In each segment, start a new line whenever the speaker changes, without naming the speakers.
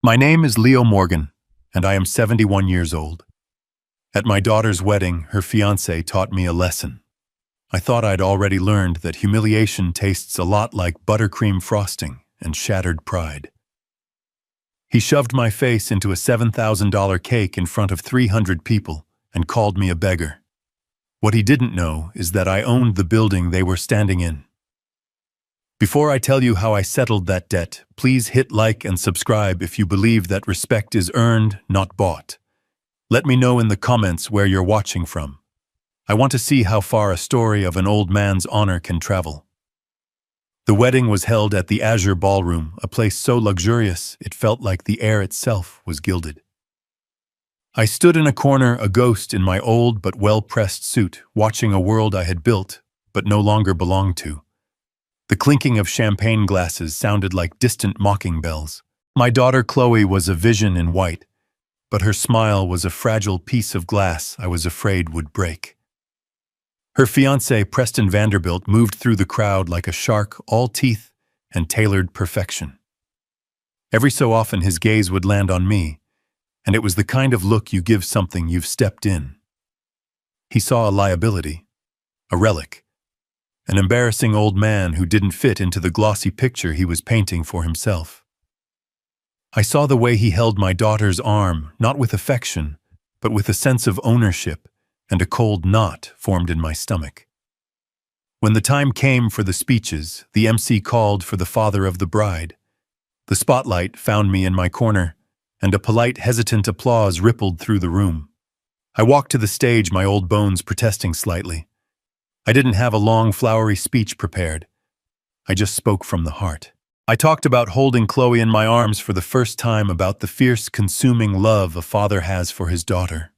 My name is Leo Morgan, and I am 71 years old. At my daughter's wedding, her fiancé taught me a lesson. I thought I'd already learned that humiliation tastes a lot like buttercream frosting and shattered pride. He shoved my face into a $7,000 cake in front of 300 people and called me a beggar. What he didn't know is that I owned the building they were standing in. Before I tell you how I settled that debt, please hit like and subscribe if you believe that respect is earned, not bought. Let me know in the comments where you're watching from. I want to see how far a story of an old man's honor can travel. The wedding was held at the Azure Ballroom, a place so luxurious it felt like the air itself was gilded. I stood in a corner, a ghost in my old but well-pressed suit, watching a world I had built but no longer belonged to. The clinking of champagne glasses sounded like distant mocking bells. My daughter Chloe was a vision in white, but her smile was a fragile piece of glass I was afraid would break. Her fiancé, Preston Vanderbilt, moved through the crowd like a shark, all teeth and tailored perfection. Every so often his gaze would land on me, and it was the kind of look you give something you've stepped in. He saw a liability, a relic, an embarrassing old man who didn't fit into the glossy picture he was painting for himself. I saw the way he held my daughter's arm, not with affection, but with a sense of ownership, and a cold knot formed in my stomach. When the time came for the speeches, the MC called for the father of the bride. The spotlight found me in my corner, and a polite, hesitant applause rippled through the room. I walked to the stage, my old bones protesting slightly. I didn't have a long, flowery speech prepared. I just spoke from the heart. I talked about holding Chloe in my arms for the first time, about the fierce, consuming love a father has for his daughter.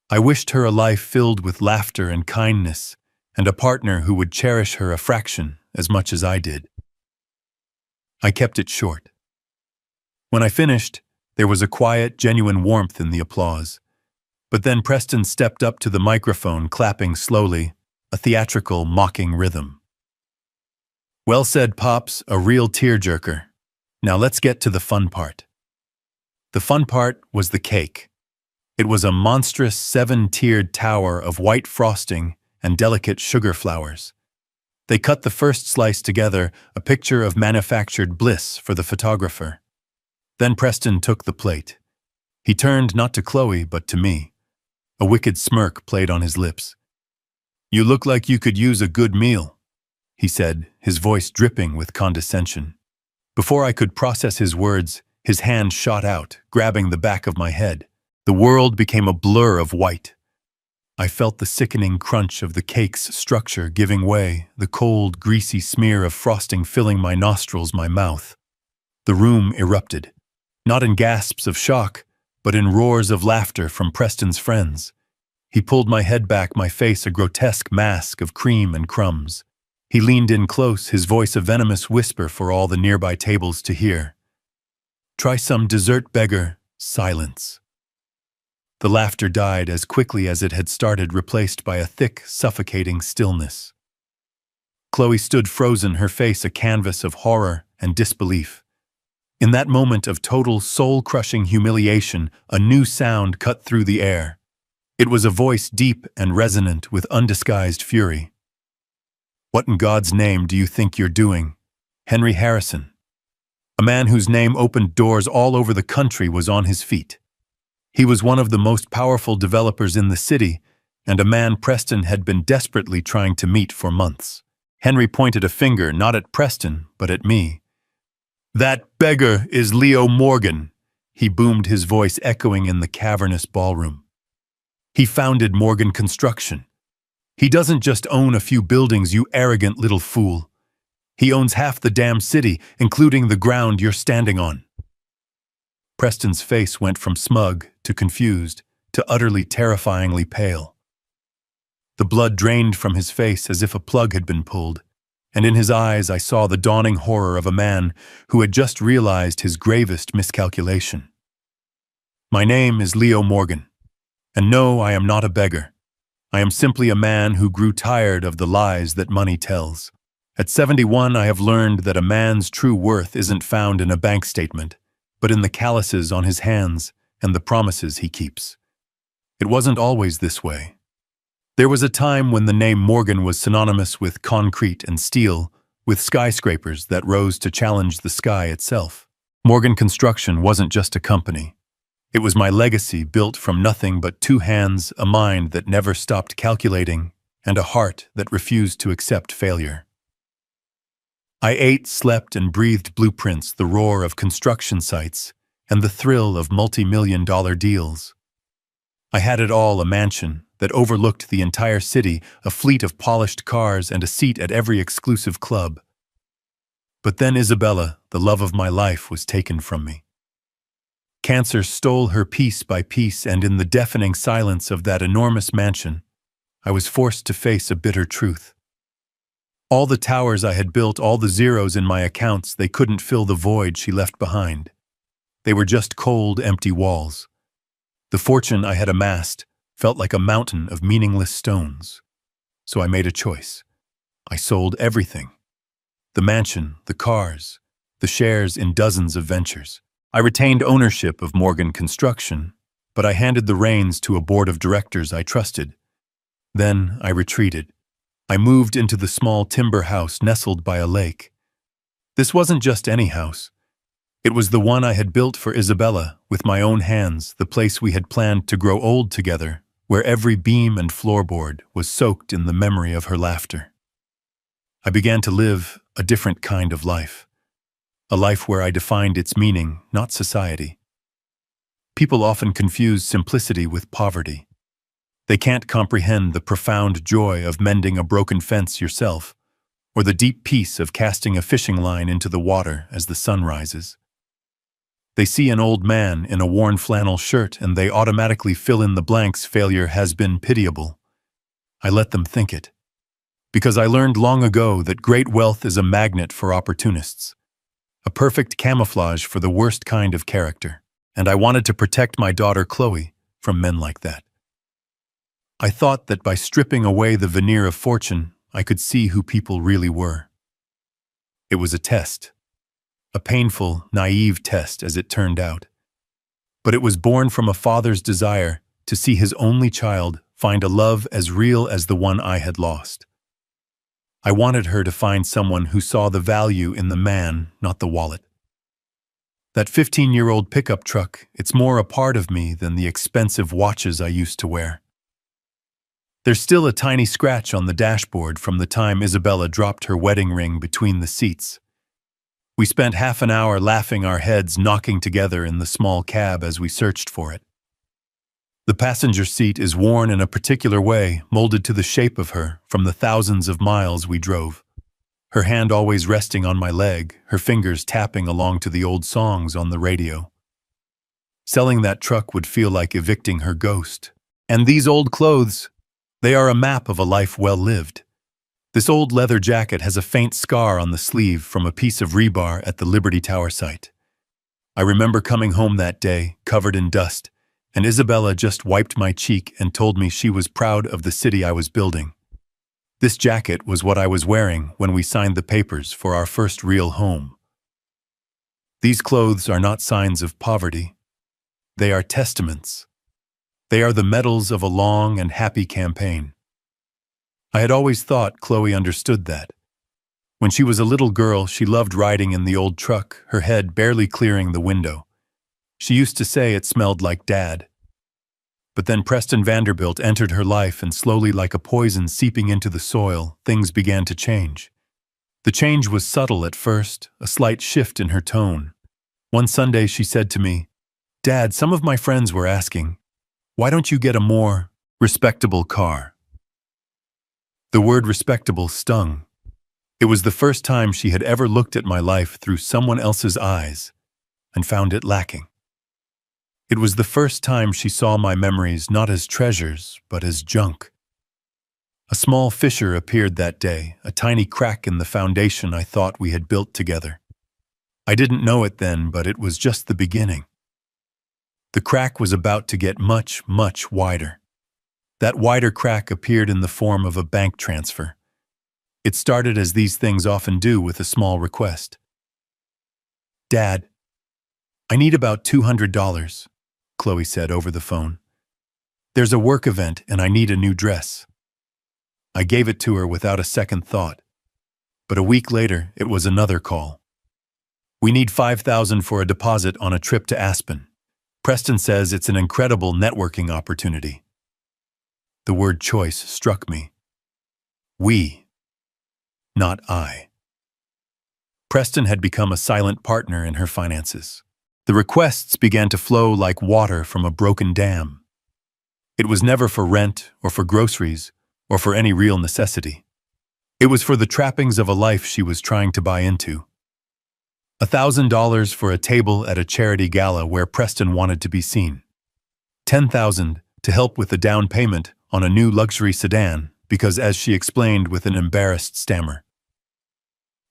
I wished her a life filled with laughter and kindness, and a partner who would cherish her a fraction as much as I did. I kept it short. When I finished, there was a quiet, genuine warmth in the applause. But then Preston stepped up to the microphone, clapping slowly, a theatrical, mocking rhythm. "Well said, Pops, a real tearjerker. Now let's get to the fun part." The fun part was the cake. It was a monstrous 7-tiered tower of white frosting and delicate sugar flowers. They cut the first slice together, a picture of manufactured bliss for the photographer. Then Preston took the plate. He turned not to Chloe, but to me. A wicked smirk played on his lips. "You look like you could use a good meal," he said, his voice dripping with condescension. Before I could process his words, his hand shot out, grabbing the back of my head. The world became a blur of white. I felt the sickening crunch of the cake's structure giving way, the cold, greasy smear of frosting filling my nostrils, my mouth. The room erupted, not in gasps of shock, but in roars of laughter from Preston's friends. He pulled my head back, my face a grotesque mask of cream and crumbs. He leaned in close, his voice a venomous whisper for all the nearby tables to hear. "Try some dessert, beggar." Silence. The laughter died as quickly as it had started, replaced by a thick, suffocating stillness. Chloe stood frozen, her face a canvas of horror and disbelief. In that moment of total, soul-crushing humiliation, a new sound cut through the air. It was a voice deep and resonant with undisguised fury. "What in God's name do you think you're doing?" Henry Harrison, a man whose name opened doors all over the country, was on his feet. He was one of the most powerful developers in the city, and a man Preston had been desperately trying to meet for months. Henry pointed a finger not at Preston, but at me. "That beggar is Leo Morgan," he boomed, his voice echoing in the cavernous ballroom. "He founded Morgan Construction. He doesn't just own a few buildings, you arrogant little fool. He owns half the damn city, including the ground you're standing on." Preston's face went from smug to confused to utterly terrifyingly pale. The blood drained from his face as if a plug had been pulled, and in his eyes I saw the dawning horror of a man who had just realized his gravest miscalculation. "My name is Leo Morgan, and no, I am not a beggar. I am simply a man who grew tired of the lies that money tells. At 71, I have learned that a man's true worth isn't found in a bank statement, but in the calluses on his hands and the promises he keeps. It wasn't always this way. There was a time when the name Morgan was synonymous with concrete and steel, with skyscrapers that rose to challenge the sky itself. Morgan Construction wasn't just a company. It was my legacy built from nothing but two hands, a mind that never stopped calculating, and a heart that refused to accept failure. I ate, slept, and breathed blueprints, the roar of construction sites, and the thrill of multi-million-dollar deals. I had it all: a mansion that overlooked the entire city, a fleet of polished cars, and a seat at every exclusive club. But then Isabella, the love of my life, was taken from me. Cancer stole her piece by piece, and in the deafening silence of that enormous mansion, I was forced to face a bitter truth. All the towers I had built, all the zeros in my accounts, they couldn't fill the void she left behind. They were just cold, empty walls. The fortune I had amassed felt like a mountain of meaningless stones. So I made a choice. I sold everything. The mansion, the cars, the shares in dozens of ventures. I retained ownership of Morgan Construction, but I handed the reins to a board of directors I trusted. Then I retreated. I moved into the small timber house nestled by a lake. This wasn't just any house. It was the one I had built for Isabella with my own hands, the place we had planned to grow old together, where every beam and floorboard was soaked in the memory of her laughter. I began to live a different kind of life, a life where I defined its meaning, not society. People often confuse simplicity with poverty. They can't comprehend the profound joy of mending a broken fence yourself, or the deep peace of casting a fishing line into the water as the sun rises. They see an old man in a worn flannel shirt and they automatically fill in the blanks: failure has been pitiable. I let them think it, because I learned long ago that great wealth is a magnet for opportunists, a perfect camouflage for the worst kind of character, and I wanted to protect my daughter Chloe from men like that. I thought that by stripping away the veneer of fortune, I could see who people really were. It was a test. A painful, naive test, as it turned out. But it was born from a father's desire to see his only child find a love as real as the one I had lost. I wanted her to find someone who saw the value in the man, not the wallet. That 15-year-old pickup truck, it's more a part of me than the expensive watches I used to wear. There's still a tiny scratch on the dashboard from the time Isabella dropped her wedding ring between the seats. We spent half an hour laughing our heads knocking together in the small cab as we searched for it. The passenger seat is worn in a particular way, molded to the shape of her from the thousands of miles we drove. Her hand always resting on my leg, her fingers tapping along to the old songs on the radio. Selling that truck would feel like evicting her ghost. And these old clothes, they are a map of a life well lived. This old leather jacket has a faint scar on the sleeve from a piece of rebar at the Liberty Tower site. I remember coming home that day, covered in dust, and Isabella just wiped my cheek and told me she was proud of the city I was building. This jacket was what I was wearing when we signed the papers for our first real home. These clothes are not signs of poverty. They are testaments. They are the medals of a long and happy campaign. I had always thought Chloe understood that. When she was a little girl, she loved riding in the old truck, her head barely clearing the window. She used to say it smelled like Dad. But then Preston Vanderbilt entered her life, and slowly, like a poison seeping into the soil, things began to change. The change was subtle at first, a slight shift in her tone. One Sunday she said to me, "Dad, some of my friends were asking, why don't you get a more respectable car?" The word respectable stung. It was the first time she had ever looked at my life through someone else's eyes and found it lacking. It was the first time she saw my memories not as treasures, but as junk. A small fissure appeared that day, a tiny crack in the foundation I thought we had built together. I didn't know it then, but it was just the beginning. The crack was about to get much, much wider. That wider crack appeared in the form of a bank transfer. It started as these things often do, with a small request. "Dad, I need about $200, Chloe said over the phone. There's a work event and I need a new dress. I gave it to her without a second thought. But a week later, it was another call. We need $5,000 for a deposit on a trip to Aspen. Preston says it's an incredible networking opportunity. The word choice struck me. We, not I. Preston had become a silent partner in her finances. The requests began to flow like water from a broken dam. It was never for rent or for groceries or for any real necessity. It was for the trappings of a life she was trying to buy into. $1,000 for a table at a charity gala where Preston wanted to be seen. $10,000 to help with the down payment on a new luxury sedan because, as she explained with an embarrassed stammer,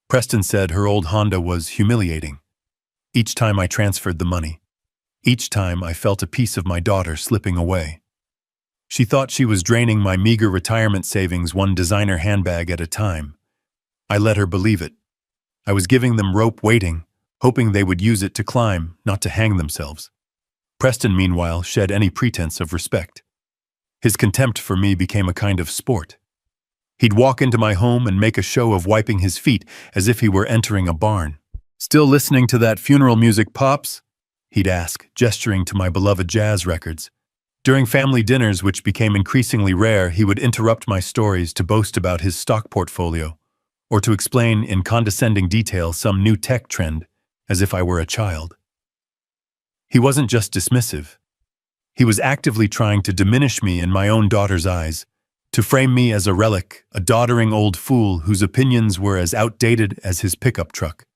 Preston said her old Honda was humiliating. Each time I transferred the money, each time I felt a piece of my daughter slipping away. She thought she was draining my meager retirement savings one designer handbag at a time. I let her believe it. I was giving them rope waiting, hoping they would use it to climb, not to hang themselves. Preston, meanwhile, shed any pretense of respect. His contempt for me became a kind of sport. He'd walk into my home and make a show of wiping his feet as if he were entering a barn. "Still listening to that funeral music, Pops?" he'd ask, gesturing to my beloved jazz records. During family dinners, which became increasingly rare, he would interrupt my stories to boast about his stock portfolio, or to explain in condescending detail some new tech trend, as if I were a child. He wasn't just dismissive. He was actively trying to diminish me in my own daughter's eyes, to frame me as a relic, a doddering old fool whose opinions were as outdated as his pickup truck.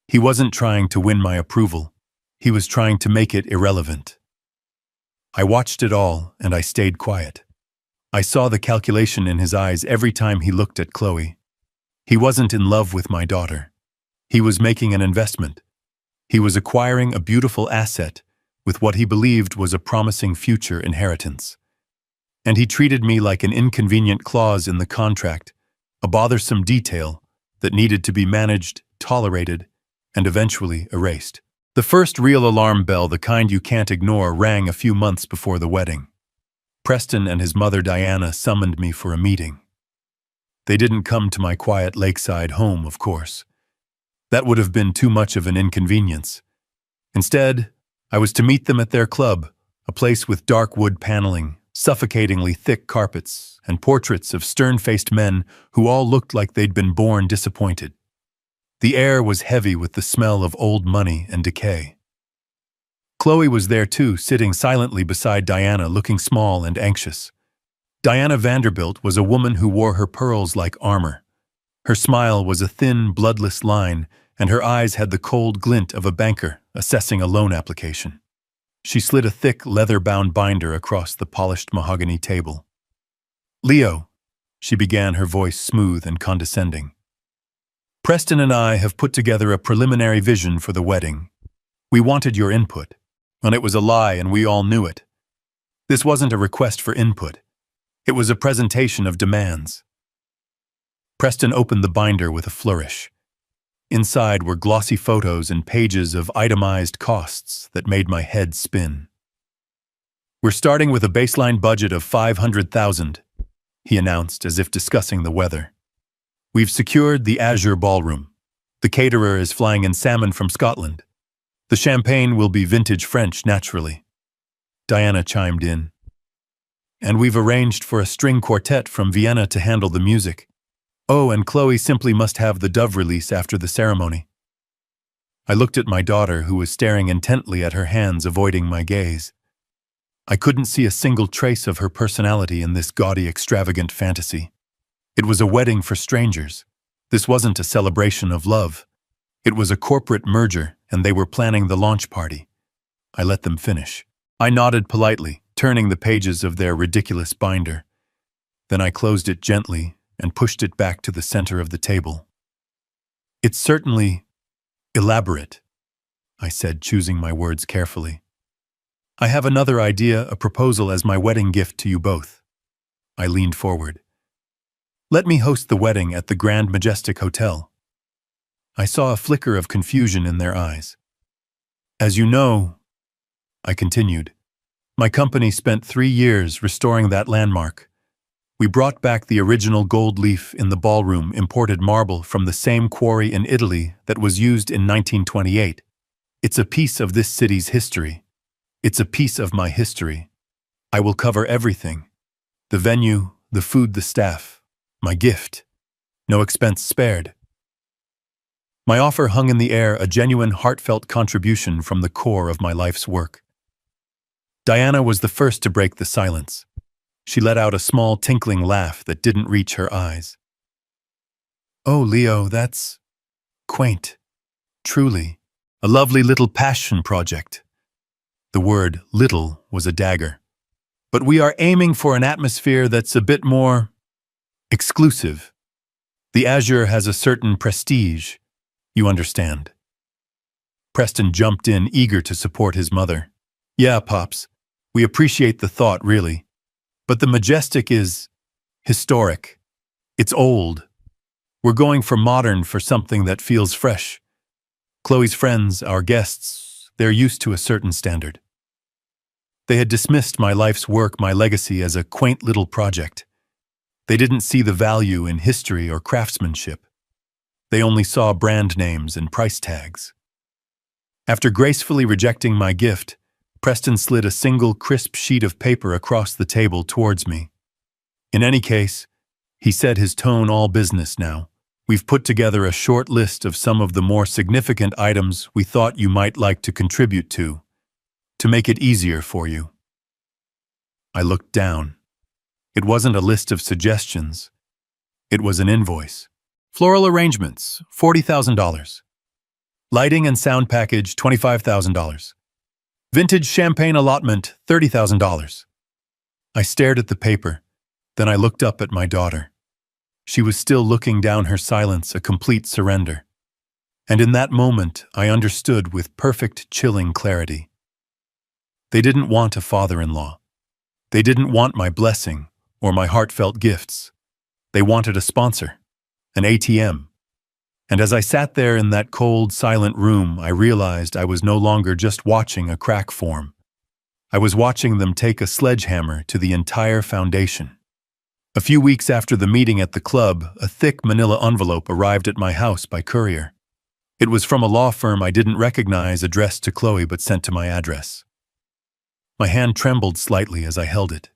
He wasn't trying to win my approval. He was trying to make it irrelevant. I watched it all, and I stayed quiet. I saw the calculation in his eyes every time he looked at Chloe. He wasn't in love with my daughter. He was making an investment. He was acquiring a beautiful asset with what he believed was a promising future inheritance. And he treated me like an inconvenient clause in the contract, a bothersome detail that needed to be managed, tolerated, and eventually erased. The first real alarm bell, the kind you can't ignore, rang a few months before the wedding. Preston and his mother Diana summoned me for a meeting. They didn't come to my quiet lakeside home, of course. That would have been too much of an inconvenience. Instead, I was to meet them at their club, a place with dark wood paneling, suffocatingly thick carpets, and portraits of stern-faced men who all looked like they'd been born disappointed. The air was heavy with the smell of old money and decay. Chloe was there too, sitting silently beside Diana, looking small and anxious. Diana Vanderbilt was a woman who wore her pearls like armor. Her smile was a thin, bloodless line, and her eyes had the cold glint of a banker assessing a loan application. She slid a thick, leather-bound binder across the polished mahogany table. "Leo," she began, her voice smooth and condescending. "Preston and I have put together a preliminary vision for the wedding. We wanted your input, and it was a lie and we all knew it. This wasn't a request for input. It was a presentation of demands." Preston opened the binder with a flourish. Inside were glossy photos and pages of itemized costs that made my head spin. "We're starting with a baseline budget of $500,000, he announced as if discussing the weather. "We've secured the Azure Ballroom. The caterer is flying in salmon from Scotland. The champagne will be vintage French, naturally." Diana chimed in. "And we've arranged for a string quartet from Vienna to handle the music. Oh, and Chloe simply must have the dove release after the ceremony." I looked at my daughter, who was staring intently at her hands, avoiding my gaze. I couldn't see a single trace of her personality in this gaudy, extravagant fantasy. It was a wedding for strangers. This wasn't a celebration of love. It was a corporate merger, and they were planning the launch party. I let them finish. I nodded politely, turning the pages of their ridiculous binder. Then I closed it gently and pushed it back to the center of the table. "It's certainly elaborate," I said, choosing my words carefully. "I have another idea, a proposal as my wedding gift to you both." I leaned forward. "Let me host the wedding at the Grand Majestic Hotel." I saw a flicker of confusion in their eyes. As you know, I continued, my company spent 3 years restoring that landmark. We brought back the original gold leaf in the ballroom, imported marble from the same quarry in Italy that was used in 1928. It's a piece of this city's history. It's a piece of my history. I will cover everything. The venue, the food, the staff. My gift. No expense spared. My offer hung in the air, a genuine, heartfelt contribution from the core of my life's work. Diana was the first to break the silence. She let out a small, tinkling laugh that didn't reach her eyes. Oh, Leo, that's quaint. Truly. A lovely little passion project. The word little was a dagger. But we are aiming for an atmosphere that's a bit more exclusive. The Azure has a certain prestige. You understand. Preston jumped in, eager to support his mother. Yeah, Pops. We appreciate the thought, really. But the Majestic is historic. It's old. We're going for modern, for something that feels fresh. Chloe's friends, our guests, they're used to a certain standard. They had dismissed my life's work, my legacy, as a quaint little project. They didn't see the value in history or craftsmanship. They only saw brand names and price tags. After gracefully rejecting my gift, Preston slid a single crisp sheet of paper across the table towards me. In any case, he said, his tone all business now, we've put together a short list of some of the more significant items we thought you might like to contribute to make it easier for you. I looked down. It wasn't a list of suggestions. It was an invoice. Floral arrangements, $40,000. Lighting and sound package, $25,000. Vintage champagne allotment, $30,000. I stared at the paper. Then I looked up at my daughter. She was still looking down, her silence a complete surrender. And in that moment, I understood with perfect, chilling clarity. They didn't want a father-in-law. They didn't want my blessing or my heartfelt gifts. They wanted a sponsor, an ATM. And as I sat there in that cold, silent room, I realized I was no longer just watching a crack form. I was watching them take a sledgehammer to the entire foundation. A few weeks after the meeting at the club, a thick manila envelope arrived at my house by courier. It was from a law firm I didn't recognize, addressed to Chloe but sent to my address. My hand trembled slightly as I held it.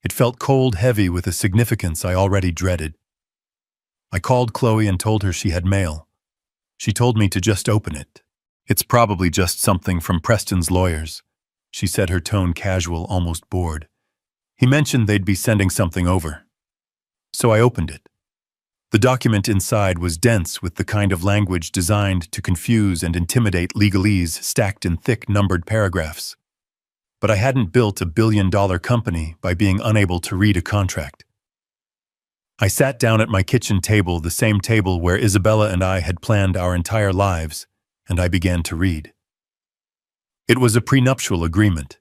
It felt cold, heavy, with a significance I already dreaded. I called Chloe and told her she had mail. She told me to just open it. It's probably just something from Preston's lawyers, she said, her tone casual, almost bored. He mentioned they'd be sending something over. So I opened it. The document inside was dense with the kind of language designed to confuse and intimidate, legalese stacked in thick, numbered paragraphs. But I hadn't built a billion-dollar company by being unable to read a contract. I sat down at my kitchen table, the same table where Isabella and I had planned our entire lives, and I began to read. It was a prenuptial agreement,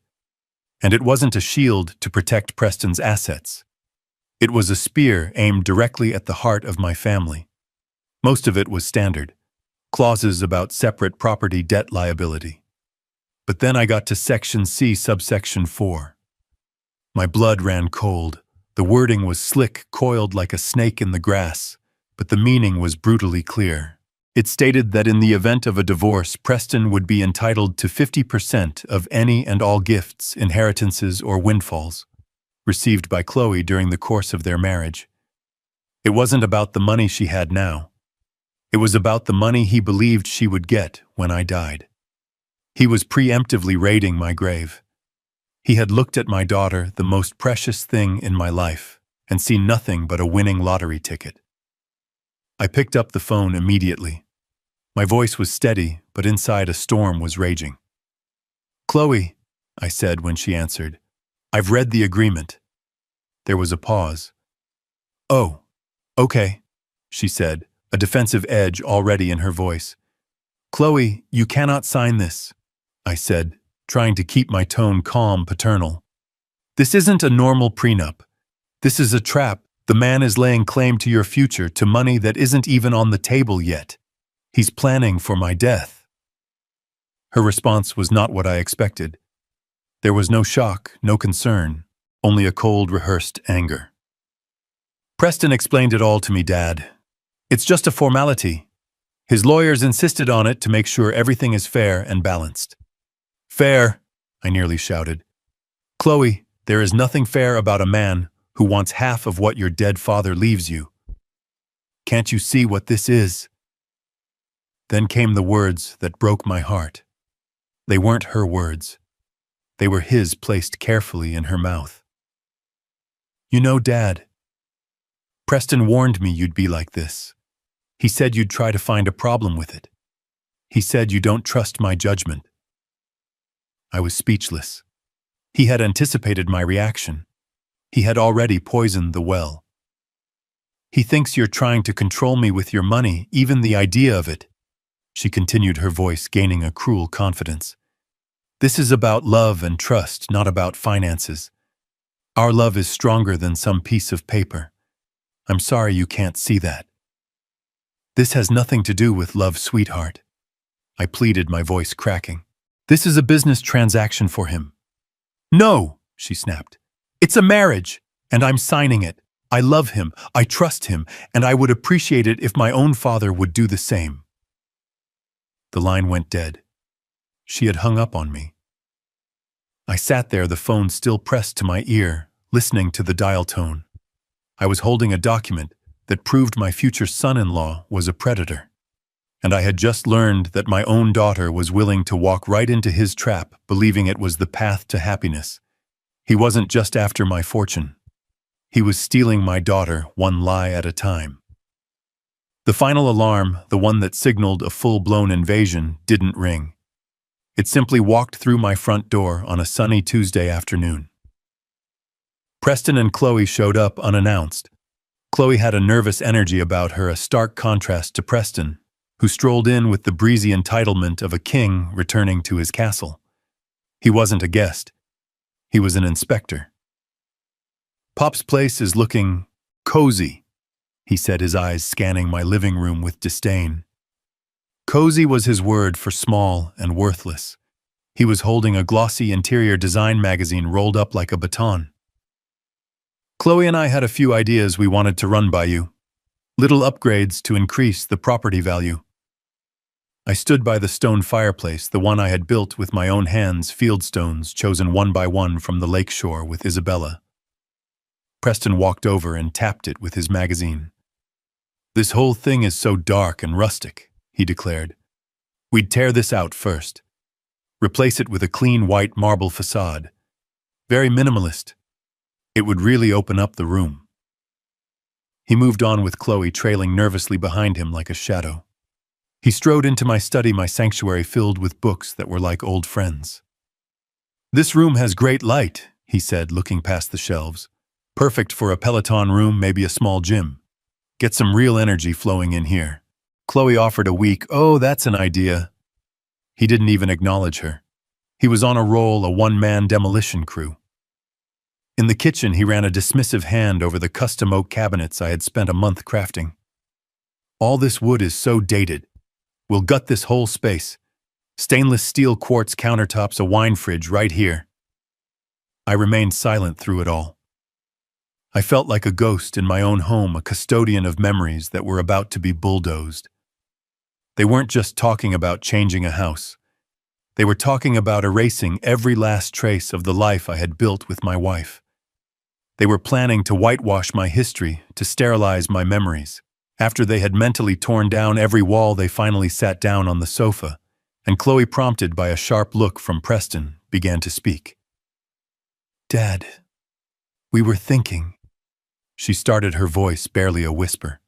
and it wasn't a shield to protect Preston's assets. It was a spear aimed directly at the heart of my family. Most of it was standard, clauses about separate property, debt, liability. But then I got to Section C, subsection 4. My blood ran cold. The wording was slick, coiled like a snake in the grass, but the meaning was brutally clear. It stated that in the event of a divorce, Preston would be entitled to 50% of any and all gifts, inheritances, or windfalls received by Chloe during the course of their marriage. It wasn't about the money she had now. It was about the money he believed she would get when I died. He was preemptively raiding my grave. He had looked at my daughter, the most precious thing in my life, and seen nothing but a winning lottery ticket. I picked up the phone immediately. My voice was steady, but inside a storm was raging. "Chloe," I said when she answered, "I've read the agreement." There was a pause. "Oh, okay," she said, a defensive edge already in her voice. "Chloe, you cannot sign this," I said, trying to keep my tone calm, paternal. "This isn't a normal prenup. This is a trap. The man is laying claim to your future, to money that isn't even on the table yet. He's planning for my death." Her response was not what I expected. There was no shock, no concern, only a cold, rehearsed anger. Preston explained it all to me, Dad. It's just a formality. His lawyers insisted on it to make sure everything is fair and balanced. Fair, I nearly shouted. Chloe, there is nothing fair about a man who wants half of what your dead father leaves you. Can't you see what this is? Then came the words that broke my heart. They weren't her words. They were his, placed carefully in her mouth. You know, Dad, Preston warned me you'd be like this. He said you'd try to find a problem with it. He said you don't trust my judgment. I was speechless. He had anticipated my reaction. He had already poisoned the well. He thinks you're trying to control me with your money, even the idea of it. She continued, her voice gaining a cruel confidence. This is about love and trust, not about finances. Our love is stronger than some piece of paper. I'm sorry you can't see that. This has nothing to do with love, sweetheart. I pleaded, my voice cracking. This is a business transaction for him. No, she snapped. It's a marriage, and I'm signing it. I love him, I trust him, and I would appreciate it if my own father would do the same. The line went dead. She had hung up on me. I sat there, the phone still pressed to my ear, listening to the dial tone. I was holding a document that proved my future son-in-law was a predator. And I had just learned that my own daughter was willing to walk right into his trap, believing it was the path to happiness. He wasn't just after my fortune. He was stealing my daughter one lie at a time. The final alarm, the one that signaled a full-blown invasion, didn't ring. It simply walked through my front door on a sunny Tuesday afternoon. Preston and Chloe showed up unannounced. Chloe had a nervous energy about her, a stark contrast to Preston, who strolled in with the breezy entitlement of a king returning to his castle. He wasn't a guest. He was an inspector. Pop's place is looking cozy, he said, his eyes scanning my living room with disdain. Cozy was his word for small and worthless. He was holding a glossy interior design magazine rolled up like a baton. Chloe and I had a few ideas we wanted to run by you. Little upgrades to increase the property value. I stood by the stone fireplace, the one I had built with my own hands, field stones chosen one by one from the lake shore with Isabella. Preston walked over and tapped it with his magazine. This whole thing is so dark and rustic, he declared. We'd tear this out first. Replace it with a clean white marble facade. Very minimalist. It would really open up the room. He moved on with Chloe trailing nervously behind him like a shadow. He strode into my study, my sanctuary filled with books that were like old friends. This room has great light, he said, looking past the shelves. Perfect for a Peloton room, maybe a small gym. Get some real energy flowing in here. Chloe offered a weak, "Oh, that's an idea." He didn't even acknowledge her. He was on a roll, a one-man demolition crew. In the kitchen, he ran a dismissive hand over the custom oak cabinets I had spent a month crafting. All this wood is so dated. We'll gut this whole space. Stainless steel quartz countertops, a wine fridge right here. I remained silent through it all. I felt like a ghost in my own home, a custodian of memories that were about to be bulldozed. They weren't just talking about changing a house. They were talking about erasing every last trace of the life I had built with my wife. They were planning to whitewash my history, to sterilize my memories. After they had mentally torn down every wall, they finally sat down on the sofa, and Chloe, prompted by a sharp look from Preston, began to speak. "Dad, we were thinking," she started, her voice barely a whisper.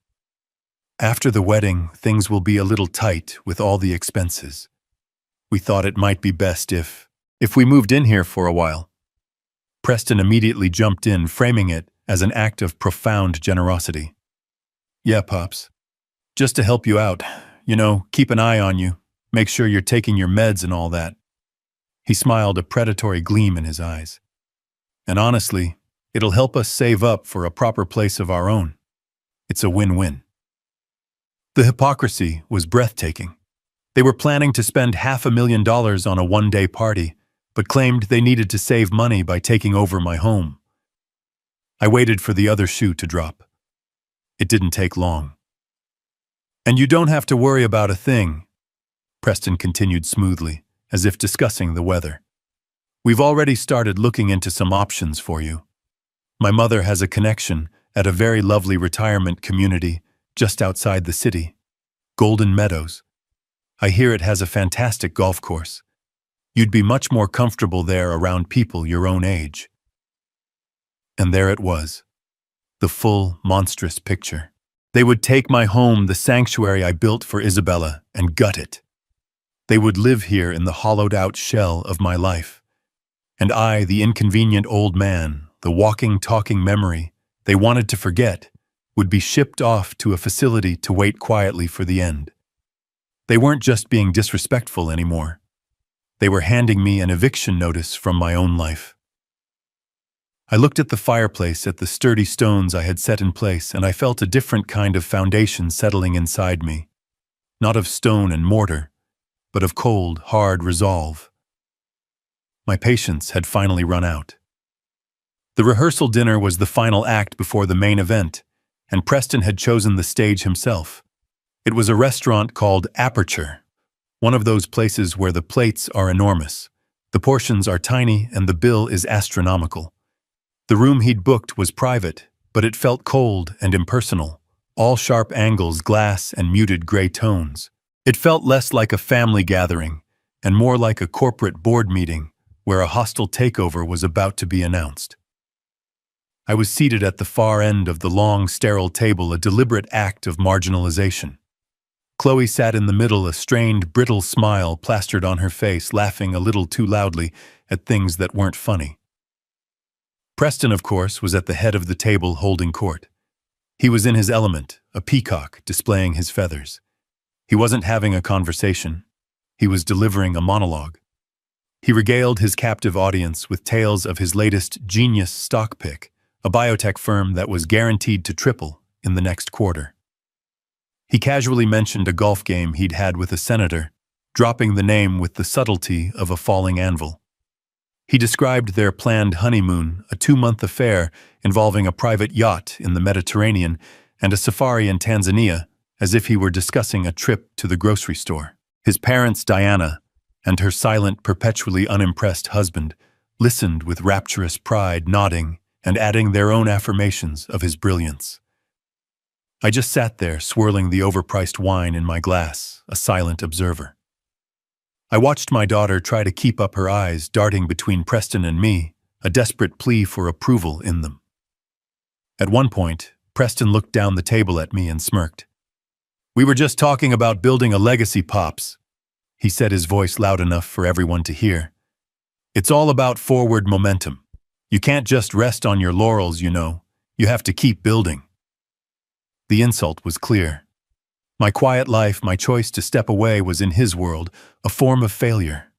"After the wedding, things will be a little tight with all the expenses. We thought it might be best if we moved in here for a while." Preston immediately jumped in, framing it as an act of profound generosity. "Yeah, Pops. Just to help you out. Keep an eye on you. Make sure you're taking your meds and all that." He smiled, a predatory gleam in his eyes. "And honestly, it'll help us save up for a proper place of our own. It's a win-win." The hypocrisy was breathtaking. They were planning to spend $500,000 on a one-day party, but claimed they needed to save money by taking over my home. I waited for the other shoe to drop. It didn't take long. "And you don't have to worry about a thing," Preston continued smoothly, as if discussing the weather. "We've already started looking into some options for you. My mother has a connection at a very lovely retirement community just outside the city, Golden Meadows. I hear it has a fantastic golf course. You'd be much more comfortable there around people your own age." And there it was, the full, monstrous picture. They would take my home, the sanctuary I built for Isabella, and gut it. They would live here in the hollowed-out shell of my life. And I, the inconvenient old man, the walking, talking memory they wanted to forget, would be shipped off to a facility to wait quietly for the end. They weren't just being disrespectful anymore. They were handing me an eviction notice from my own life. I looked at the fireplace, at the sturdy stones I had set in place, and I felt a different kind of foundation settling inside me. Not of stone and mortar, but of cold, hard resolve. My patience had finally run out. The rehearsal dinner was the final act before the main event, and Preston had chosen the stage himself. It was a restaurant called Aperture, one of those places where the plates are enormous, the portions are tiny, and the bill is astronomical. The room he'd booked was private, but it felt cold and impersonal, all sharp angles, glass, and muted gray tones. It felt less like a family gathering and more like a corporate board meeting where a hostile takeover was about to be announced. I was seated at the far end of the long, sterile table, a deliberate act of marginalization. Chloe sat in the middle, a strained, brittle smile plastered on her face, laughing a little too loudly at things that weren't funny. Preston, of course, was at the head of the table holding court. He was in his element, a peacock displaying his feathers. He wasn't having a conversation. He was delivering a monologue. He regaled his captive audience with tales of his latest genius stock pick, a biotech firm that was guaranteed to triple in the next quarter. He casually mentioned a golf game he'd had with a senator, dropping the name with the subtlety of a falling anvil. He described their planned honeymoon, a 2-month affair involving a private yacht in the Mediterranean and a safari in Tanzania, as if he were discussing a trip to the grocery store. His parents, Diana, and her silent, perpetually unimpressed husband, listened with rapturous pride, nodding and adding their own affirmations of his brilliance. I just sat there, swirling the overpriced wine in my glass, a silent observer. I watched my daughter try to keep up her eyes, darting between Preston and me, a desperate plea for approval in them. At one point, Preston looked down the table at me and smirked. "We were just talking about building a legacy, Pops," he said, his voice loud enough for everyone to hear. "It's all about forward momentum. You can't just rest on your laurels, you know. You have to keep building." The insult was clear. My quiet life, my choice to step away, was in his world a form of failure.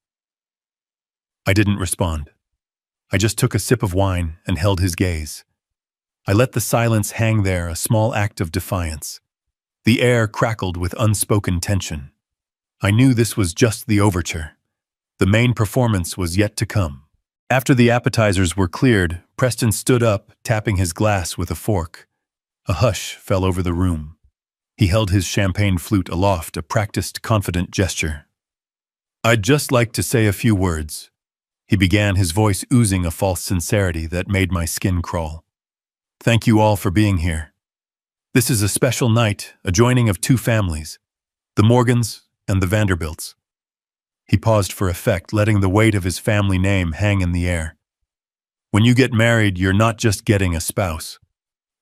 I didn't respond. I just took a sip of wine and held his gaze. I let the silence hang there, a small act of defiance. The air crackled with unspoken tension. I knew this was just the overture. The main performance was yet to come. After the appetizers were cleared, Preston stood up, tapping his glass with a fork. A hush fell over the room. He held his champagne flute aloft, a practiced, confident gesture. "I'd just like to say a few words," he began, his voice oozing a false sincerity that made my skin crawl. "Thank you all for being here. This is a special night, a joining of two families, the Morgans and the Vanderbilts." He paused for effect, letting the weight of his family name hang in the air. "When you get married, you're not just getting a spouse.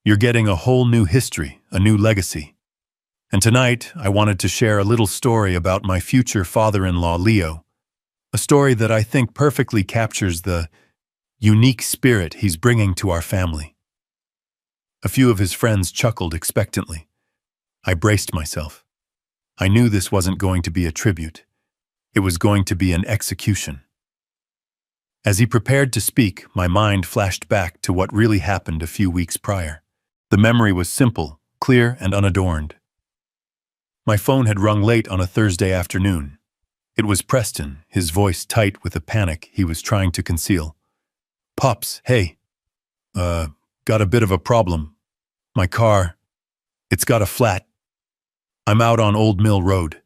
You're getting a whole new history, a new legacy. And tonight, I wanted to share a little story about my future father-in-law, Leo, a story that I think perfectly captures the unique spirit he's bringing to our family." A few of his friends chuckled expectantly. I braced myself. I knew this wasn't going to be a tribute. It was going to be an execution. As he prepared to speak, my mind flashed back to what really happened a few weeks prior. The memory was simple, clear, and unadorned. My phone had rung late on a Thursday afternoon. It was Preston, his voice tight with a panic he was trying to conceal. "Pops, hey. Got a bit of a problem. My car, it's got a flat. I'm out on Old Mill Road."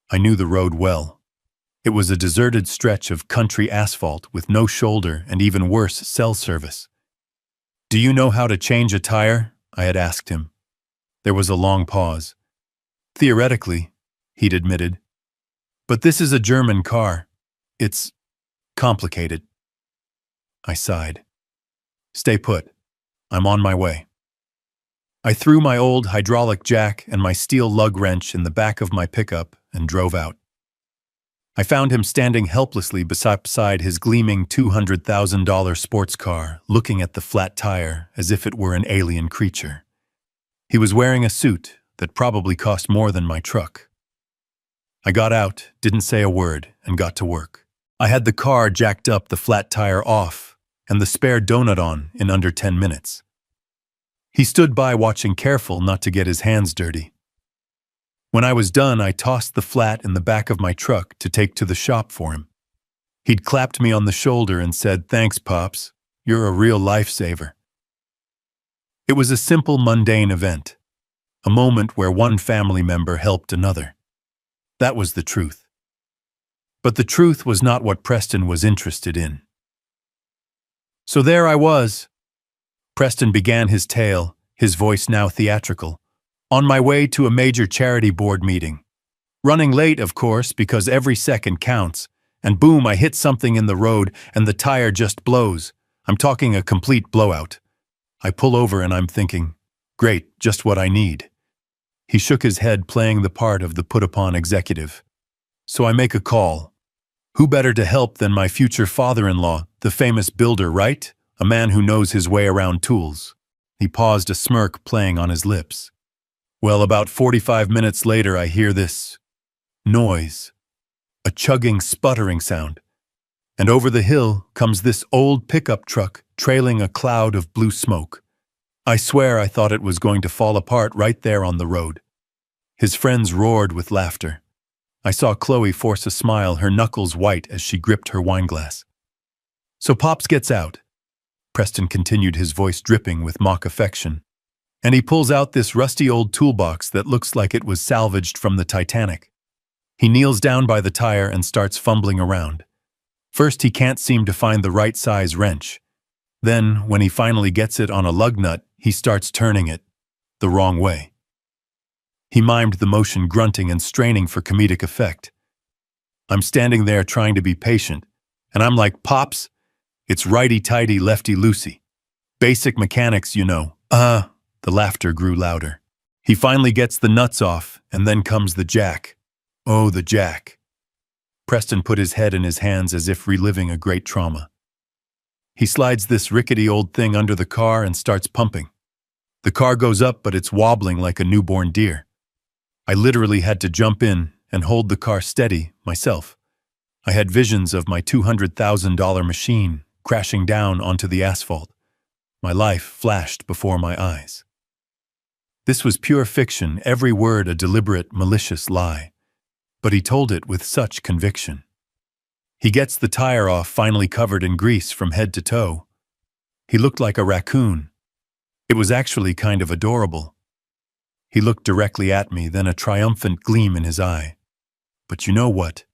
I knew the road well. It was a deserted stretch of country asphalt with no shoulder and even worse, cell service. "Do you know how to change a tire?" I had asked him. There was a long pause. "Theoretically," he'd admitted. "But this is a German car. It's complicated." I sighed. "Stay put. I'm on my way." I threw my old hydraulic jack and my steel lug wrench in the back of my pickup and drove out. I found him standing helplessly beside his gleaming $200,000 sports car, looking at the flat tire as if it were an alien creature. He was wearing a suit that probably cost more than my truck. I got out, didn't say a word, and got to work. I had the car jacked up, the flat tire off, and the spare donut on in under 10 minutes. He stood by watching, careful not to get his hands dirty. When I was done, I tossed the flat in the back of my truck to take to the shop for him. He'd clapped me on the shoulder and said, "Thanks, Pops. You're a real lifesaver." It was a simple, mundane event, a moment where one family member helped another. That was the truth. But the truth was not what Preston was interested in. So there I was. Preston began his tale, his voice now theatrical, on my way to a major charity board meeting. Running late, of course, because every second counts, and boom, I hit something in the road and the tire just blows. I'm talking a complete blowout. I pull over and I'm thinking, great, just what I need. He shook his head, playing the part of the put-upon executive. So I make a call. Who better to help than my future father-in-law, the famous builder, right? A man who knows his way around tools. He paused, a smirk playing on his lips. Well, about 45 minutes later, I hear this noise, a chugging, sputtering sound. And over the hill comes this old pickup truck, trailing a cloud of blue smoke. I swear I thought it was going to fall apart right there on the road. His friends roared with laughter. I saw Chloe force a smile, her knuckles white as she gripped her wineglass. So Pops gets out. Preston continued, his voice dripping with mock affection. And he pulls out this rusty old toolbox that looks like it was salvaged from the Titanic. He kneels down by the tire and starts fumbling around. First, he can't seem to find the right size wrench. Then, when he finally gets it on a lug nut, he starts turning it the wrong way. He mimed the motion, grunting and straining for comedic effect. I'm standing there trying to be patient, and I'm like, Pops, it's righty-tighty, lefty-loosey. Basic mechanics, you know. The laughter grew louder. He finally gets the nuts off, and then comes the jack. Oh, the jack. Preston put his head in his hands as if reliving a great trauma. He slides this rickety old thing under the car and starts pumping. The car goes up, but it's wobbling like a newborn deer. I literally had to jump in and hold the car steady myself. I had visions of my $200,000 machine crashing down onto the asphalt. My life flashed before my eyes. This was pure fiction, every word a deliberate, malicious lie. But he told it with such conviction. He gets the tire off, finally covered in grease from head to toe. He looked like a raccoon. It was actually kind of adorable. He looked directly at me, then a triumphant gleam in his eye. But you know what?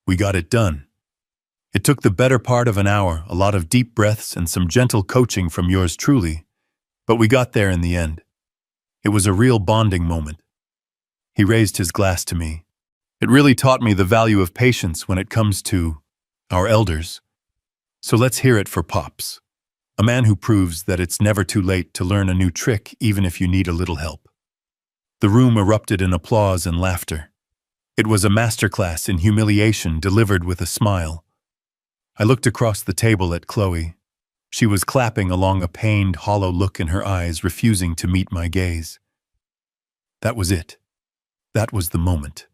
We got it done. It took the better part of an hour, a lot of deep breaths and some gentle coaching from yours truly. But we got there in the end. It was a real bonding moment. He raised his glass to me. It really taught me the value of patience when it comes to our elders. So let's hear it for Pops, a man who proves that it's never too late to learn a new trick, even if you need a little help. The room erupted in applause and laughter. It was a masterclass in humiliation delivered with a smile. I looked across the table at Chloe. She was clapping along, a pained, hollow look in her eyes, refusing to meet my gaze. That was it. That was the moment.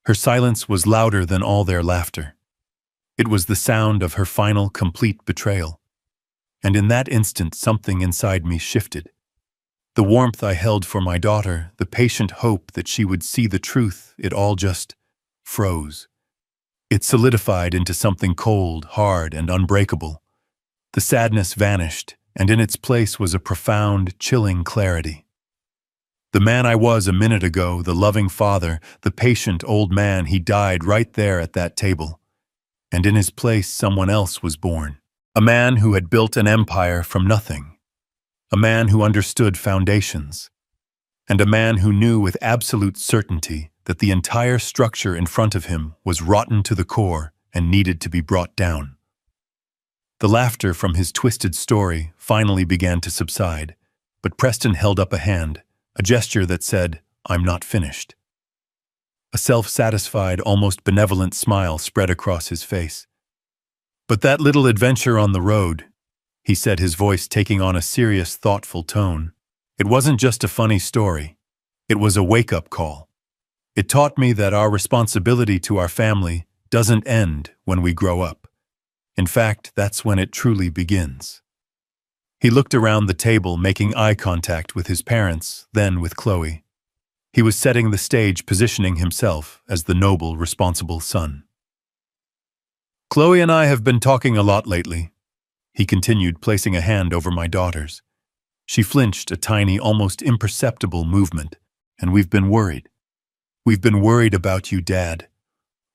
Her silence was louder than all their laughter. It was the sound of her final, complete betrayal. And in that instant, something inside me shifted. The warmth I held for my daughter, the patient hope that she would see the truth, it all just froze. It solidified into something cold, hard, and unbreakable. The sadness vanished, and in its place was a profound, chilling clarity. The man I was a minute ago, the loving father, the patient old man, he died right there at that table. And in his place someone else was born. A man who had built an empire from nothing. A man who understood foundations. And a man who knew with absolute certainty that the entire structure in front of him was rotten to the core and needed to be brought down. The laughter from his twisted story finally began to subside, but Preston held up a hand, a gesture that said, "I'm not finished." A self-satisfied, almost benevolent smile spread across his face. "But that little adventure on the road," he said, his voice taking on a serious, thoughtful tone, "it wasn't just a funny story. It was a wake-up call. It taught me that our responsibility to our family doesn't end when we grow up. In fact, that's when it truly begins." He looked around the table, making eye contact with his parents, then with Chloe. He was setting the stage, positioning himself as the noble, responsible son. "Chloe and I have been talking a lot lately," he continued, placing a hand over my daughter's. She flinched, a tiny, almost imperceptible movement, "and we've been worried. We've been worried about you, Dad.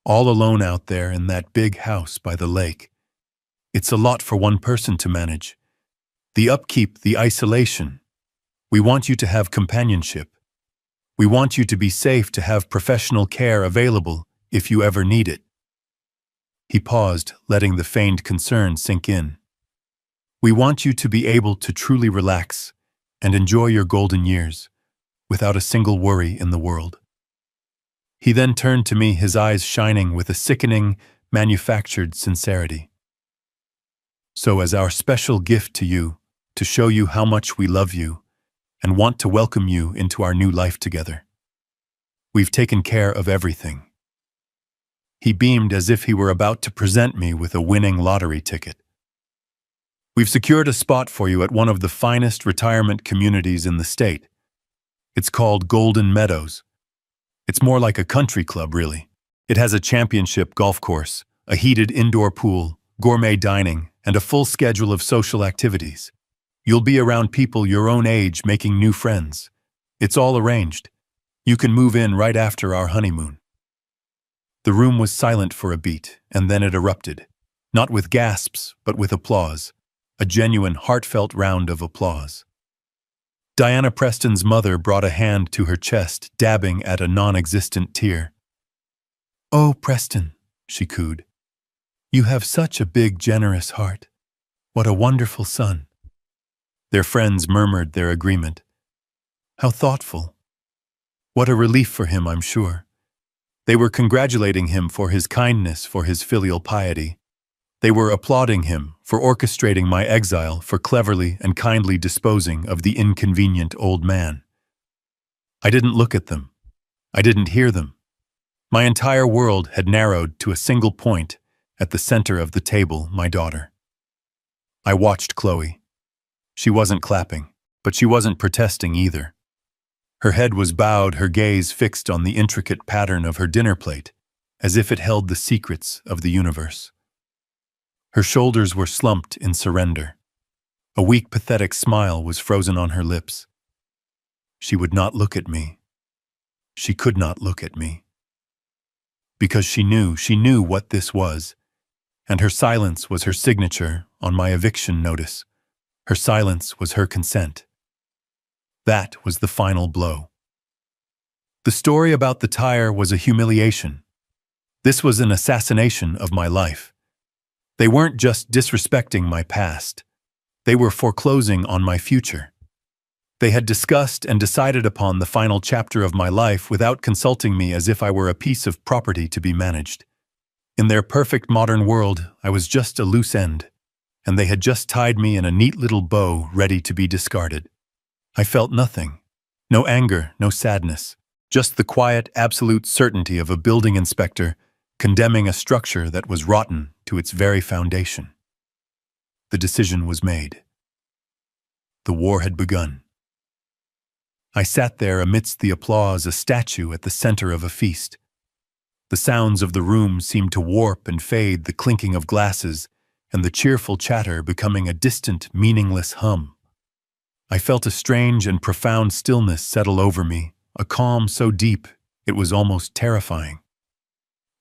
All alone out there in that big house by the lake. It's a lot for one person to manage. The upkeep, the isolation. We want you to have companionship. We want you to be safe, to have professional care available if you ever need it." He paused, letting the feigned concern sink in. "We want you to be able to truly relax and enjoy your golden years without a single worry in the world." He then turned to me, his eyes shining with a sickening, manufactured sincerity. "So as our special gift to you, to show you how much we love you and want to welcome you into our new life together, we've taken care of everything." He beamed as if he were about to present me with a winning lottery ticket. "We've secured a spot for you at one of the finest retirement communities in the state. It's called Golden Meadows. It's more like a country club, really. It has a championship golf course, a heated indoor pool, gourmet dining, and a full schedule of social activities. You'll be around people your own age, making new friends. It's all arranged. You can move in right after our honeymoon." The room was silent for a beat, and then it erupted. Not with gasps, but with applause. A genuine, heartfelt round of applause. Diana Preston's mother brought a hand to her chest, dabbing at a non-existent tear. "Oh, Preston," she cooed. "You have such a big, generous heart. What a wonderful son." Their friends murmured their agreement. How thoughtful. What a relief for him, I'm sure. They were congratulating him for his kindness, for his filial piety. They were applauding him for orchestrating my exile, for cleverly and kindly disposing of the inconvenient old man. I didn't look at them. I didn't hear them. My entire world had narrowed to a single point at the center of the table, my daughter. I watched Chloe. She wasn't clapping, but she wasn't protesting either. Her head was bowed, her gaze fixed on the intricate pattern of her dinner plate, as if it held the secrets of the universe. Her shoulders were slumped in surrender. A weak, pathetic smile was frozen on her lips. She would not look at me. She could not look at me. Because she knew what this was, and her silence was her signature on my eviction notice. Her silence was her consent. That was the final blow. The story about the tire was a humiliation. This was an assassination of my life. They weren't just disrespecting my past. They were foreclosing on my future. They had discussed and decided upon the final chapter of my life without consulting me, as if I were a piece of property to be managed. In their perfect modern world, I was just a loose end, and they had just tied me in a neat little bow ready to be discarded. I felt nothing. No anger, no sadness. Just the quiet, absolute certainty of a building inspector condemning a structure that was rotten to its very foundation. The decision was made. The war had begun. I sat there amidst the applause, a statue at the center of a feast. The sounds of the room seemed to warp and fade, the clinking of glasses and the cheerful chatter becoming a distant, meaningless hum. I felt a strange and profound stillness settle over me, a calm so deep it was almost terrifying.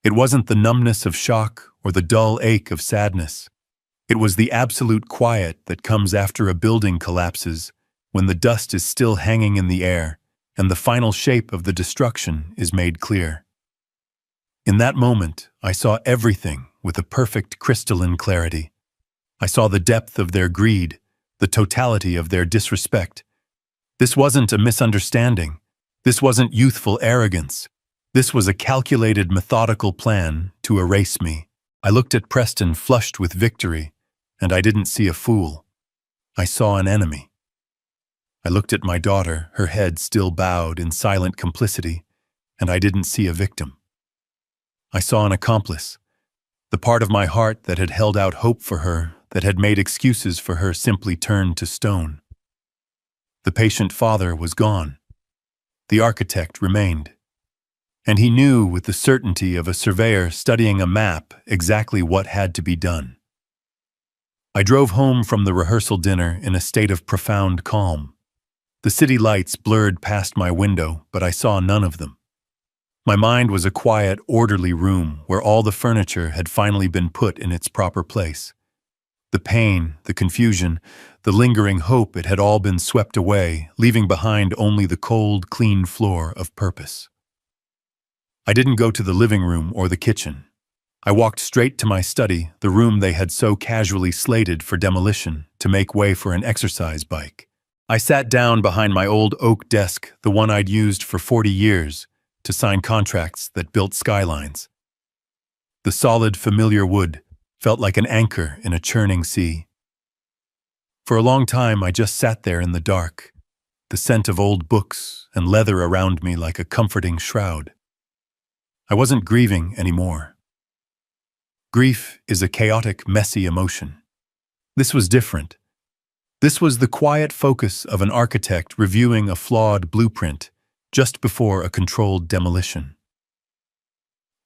It wasn't the numbness of shock or the dull ache of sadness. It was the absolute quiet that comes after a building collapses, when the dust is still hanging in the air and the final shape of the destruction is made clear. In that moment, I saw everything with a perfect crystalline clarity. I saw the depth of their greed, the totality of their disrespect. This wasn't a misunderstanding. This wasn't youthful arrogance. This was a calculated, methodical plan to erase me. I looked at Preston, flushed with victory, and I didn't see a fool. I saw an enemy. I looked at my daughter, her head still bowed in silent complicity, and I didn't see a victim. I saw an accomplice. The part of my heart that had held out hope for her, that had made excuses for her, simply turned to stone. The patient father was gone. The architect remained. And he knew with the certainty of a surveyor studying a map exactly what had to be done. I drove home from the rehearsal dinner in a state of profound calm. The city lights blurred past my window, but I saw none of them. My mind was a quiet, orderly room where all the furniture had finally been put in its proper place. The pain, the confusion, the lingering hope, it had all been swept away, leaving behind only the cold, clean floor of purpose. I didn't go to the living room or the kitchen. I walked straight to my study, the room they had so casually slated for demolition to make way for an exercise bike. I sat down behind my old oak desk, the one I'd used for 40 years, to sign contracts that built skylines. The solid, familiar wood felt like an anchor in a churning sea. For a long time, I just sat there in the dark, the scent of old books and leather around me like a comforting shroud. I wasn't grieving anymore. Grief is a chaotic, messy emotion. This was different. This was the quiet focus of an architect reviewing a flawed blueprint just before a controlled demolition.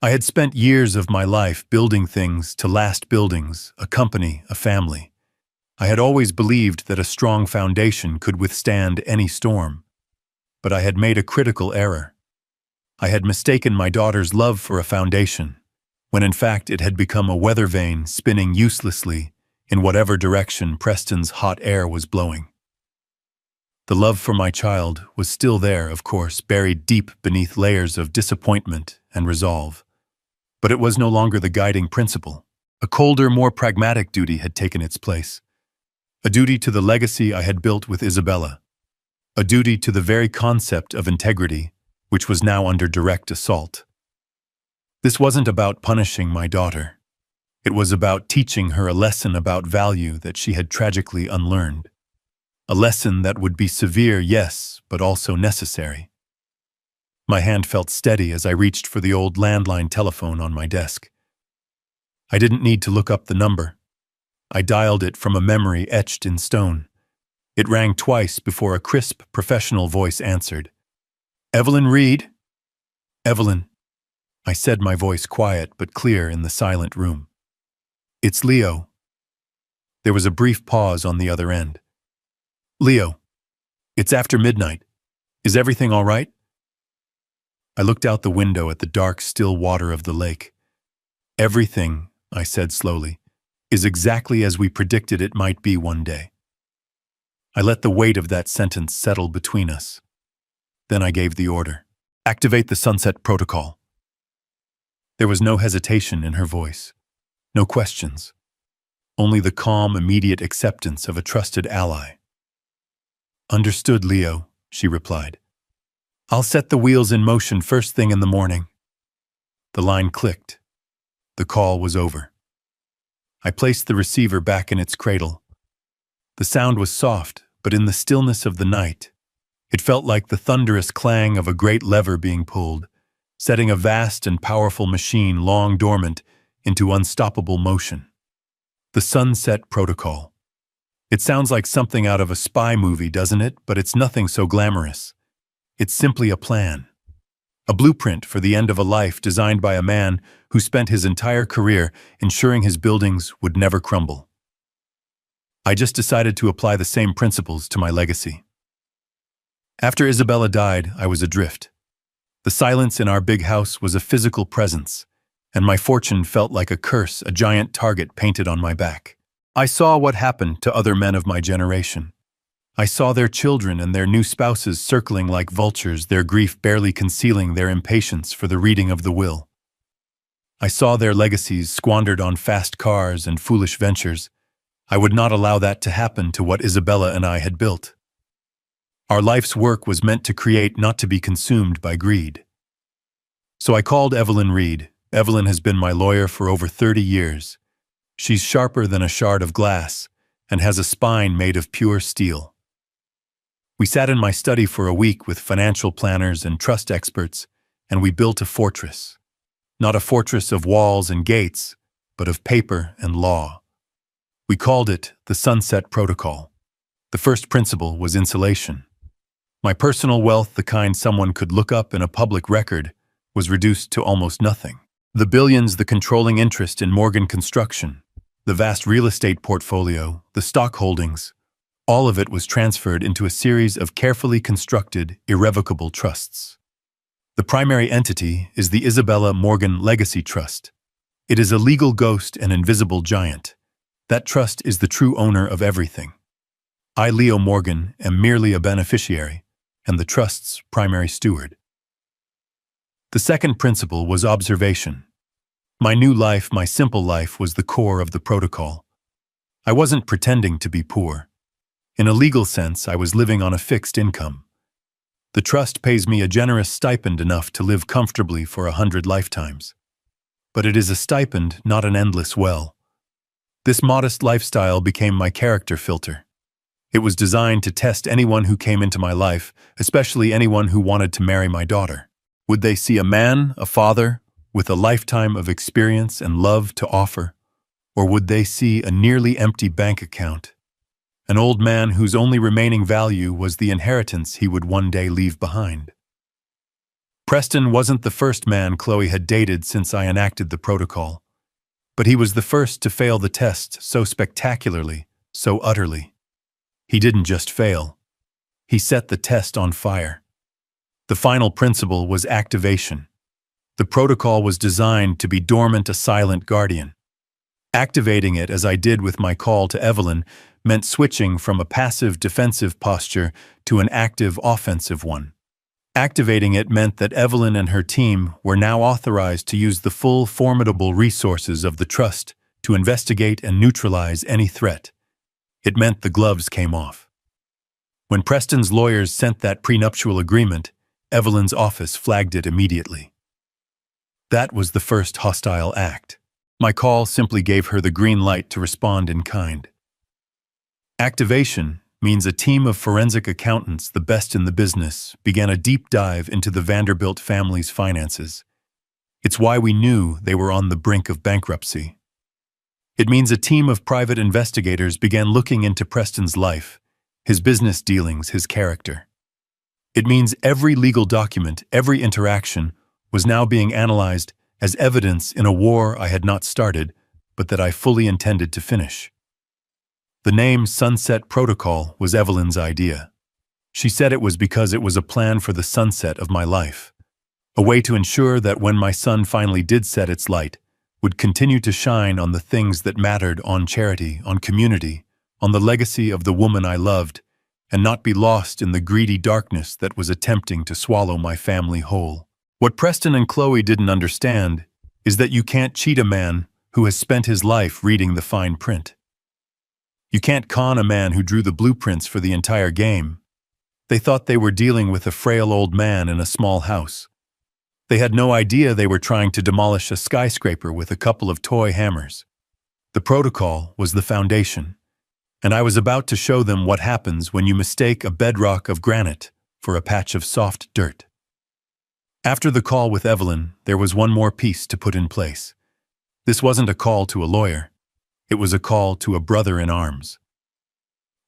I had spent years of my life building things to last: buildings, a company, a family. I had always believed that a strong foundation could withstand any storm. But I had made a critical error. I had mistaken my daughter's love for a foundation, when in fact it had become a weather vane spinning uselessly in whatever direction Preston's hot air was blowing. The love for my child was still there, of course, buried deep beneath layers of disappointment and resolve. But it was no longer the guiding principle. A colder, more pragmatic duty had taken its place. A duty to the legacy I had built with Isabella. A duty to the very concept of integrity, which was now under direct assault. This wasn't about punishing my daughter. It was about teaching her a lesson about value that she had tragically unlearned. A lesson that would be severe, yes, but also necessary. My hand felt steady as I reached for the old landline telephone on my desk. I didn't need to look up the number. I dialed it from a memory etched in stone. It rang twice before a crisp, professional voice answered. "Evelyn Reed?" "Evelyn," I said, my voice quiet but clear in the silent room. "It's Leo." There was a brief pause on the other end. "Leo, it's after midnight. Is everything all right?" I looked out the window at the dark, still water of the lake. "Everything," I said slowly, "is exactly as we predicted it might be one day." I let the weight of that sentence settle between us. Then I gave the order. "Activate the sunset protocol." There was no hesitation in her voice. No questions. Only the calm, immediate acceptance of a trusted ally. "Understood, Leo," she replied. "I'll set the wheels in motion first thing in the morning." The line clicked. The call was over. I placed the receiver back in its cradle. The sound was soft, but in the stillness of the night, it felt like the thunderous clang of a great lever being pulled, setting a vast and powerful machine long dormant into unstoppable motion. The sunset protocol. It sounds like something out of a spy movie, doesn't it? But it's nothing so glamorous. It's simply a plan. A blueprint for the end of a life designed by a man who spent his entire career ensuring his buildings would never crumble. I just decided to apply the same principles to my legacy. After Isabella died, I was adrift. The silence in our big house was a physical presence, and my fortune felt like a curse, a giant target painted on my back. I saw what happened to other men of my generation. I saw their children and their new spouses circling like vultures, their grief barely concealing their impatience for the reading of the will. I saw their legacies squandered on fast cars and foolish ventures. I would not allow that to happen to what Isabella and I had built. Our life's work was meant to create, not to be consumed by greed. So I called Evelyn Reed. Evelyn has been my lawyer for over 30 years. She's sharper than a shard of glass and has a spine made of pure steel. We sat in my study for a week with financial planners and trust experts, and we built a fortress. Not a fortress of walls and gates, but of paper and law. We called it the Sunset Protocol. The first principle was insulation. My personal wealth, the kind someone could look up in a public record, was reduced to almost nothing. The billions, the controlling interest in Morgan Construction, the vast real estate portfolio, the stock holdings, all of it was transferred into a series of carefully constructed, irrevocable trusts. The primary entity is the Isabella Morgan Legacy Trust. It is a legal ghost and invisible giant. That trust is the true owner of everything. I, Leo Morgan, am merely a beneficiary, and the trust's primary steward. The second principle was observation. My new life, my simple life, was the core of the protocol. I wasn't pretending to be poor. In a legal sense, I was living on a fixed income. The trust pays me a generous stipend enough to live comfortably for 100 lifetimes. But it is a stipend, not an endless well. This modest lifestyle became my character filter. It was designed to test anyone who came into my life, especially anyone who wanted to marry my daughter. Would they see a man, a father, with a lifetime of experience and love to offer? Or would they see a nearly empty bank account? An old man whose only remaining value was the inheritance he would one day leave behind. Preston wasn't the first man Chloe had dated since I enacted the protocol, but he was the first to fail the test so spectacularly, so utterly. He didn't just fail. He set the test on fire. The final principle was activation. The protocol was designed to be dormant, a silent guardian. Activating it, as I did with my call to Evelyn, meant switching from a passive defensive posture to an active offensive one. Activating it meant that Evelyn and her team were now authorized to use the full formidable resources of the trust to investigate and neutralize any threat. It meant the gloves came off. When Preston's lawyers sent that prenuptial agreement, Evelyn's office flagged it immediately. That was the first hostile act. My call simply gave her the green light to respond in kind. Activation means a team of forensic accountants, the best in the business, began a deep dive into the Vanderbilt family's finances. It's why we knew they were on the brink of bankruptcy. It means a team of private investigators began looking into Preston's life, his business dealings, his character. It means every legal document, every interaction, was now being analyzed as evidence in a war I had not started, but that I fully intended to finish. The name Sunset Protocol was Evelyn's idea. She said it was because it was a plan for the sunset of my life, a way to ensure that when my sun finally did set its light, would continue to shine on the things that mattered, on charity, on community, on the legacy of the woman I loved, and not be lost in the greedy darkness that was attempting to swallow my family whole. What Preston and Chloe didn't understand is that you can't cheat a man who has spent his life reading the fine print. You can't con a man who drew the blueprints for the entire game. They thought they were dealing with a frail old man in a small house. They had no idea they were trying to demolish a skyscraper with a couple of toy hammers. The protocol was the foundation, and I was about to show them what happens when you mistake a bedrock of granite for a patch of soft dirt. After the call with Evelyn, there was one more piece to put in place. This wasn't a call to a lawyer. It was a call to a brother in arms.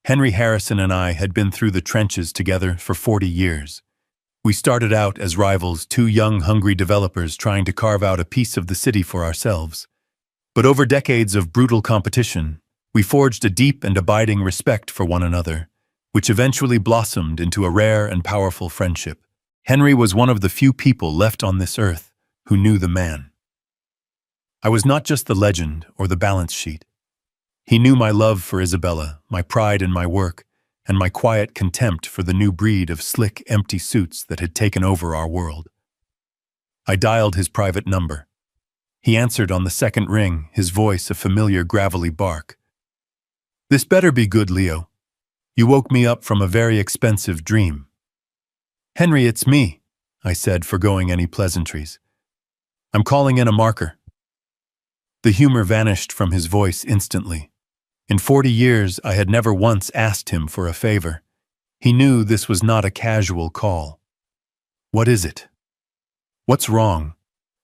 Henry Harrison and I had been through the trenches together for 40 years. We started out as rivals, two young, hungry developers trying to carve out a piece of the city for ourselves. But over decades of brutal competition, we forged a deep and abiding respect for one another, which eventually blossomed into a rare and powerful friendship. Henry was one of the few people left on this earth who knew the man. I was not just the legend or the balance sheet. He knew my love for Isabella, my pride in my work, and my quiet contempt for the new breed of slick, empty suits that had taken over our world. I dialed his private number. He answered on the second ring, his voice a familiar gravelly bark. "This better be good, Leo. You woke me up from a very expensive dream." "Henry, it's me," I said, forgoing any pleasantries. "I'm calling in a marker." The humor vanished from his voice instantly. In 40 years, I had never once asked him for a favor. He knew this was not a casual call. "What is it? What's wrong?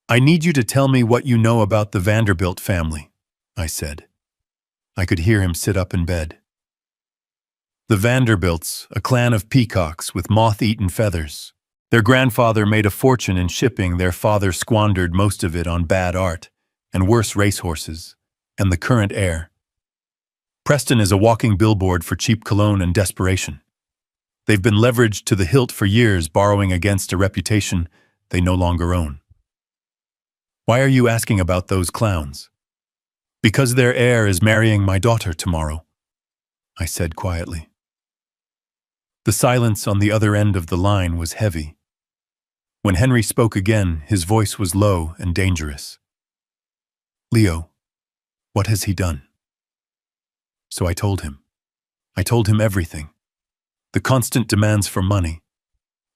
I need you to tell me what you know about the Vanderbilt family," I said. I could hear him sit up in bed. "The Vanderbilts, a clan of peacocks with moth-eaten feathers. Their grandfather made a fortune in shipping, their father squandered most of it on bad art, and worse racehorses, and the current heir. Preston is a walking billboard for cheap cologne and desperation. They've been leveraged to the hilt for years, borrowing against a reputation they no longer own." "Why are you asking about those clowns?" "Because their heir is marrying my daughter tomorrow," I said quietly. The silence on the other end of the line was heavy. When Henry spoke again, his voice was low and dangerous. "Leo, what has he done?" So I told him. I told him everything. The constant demands for money.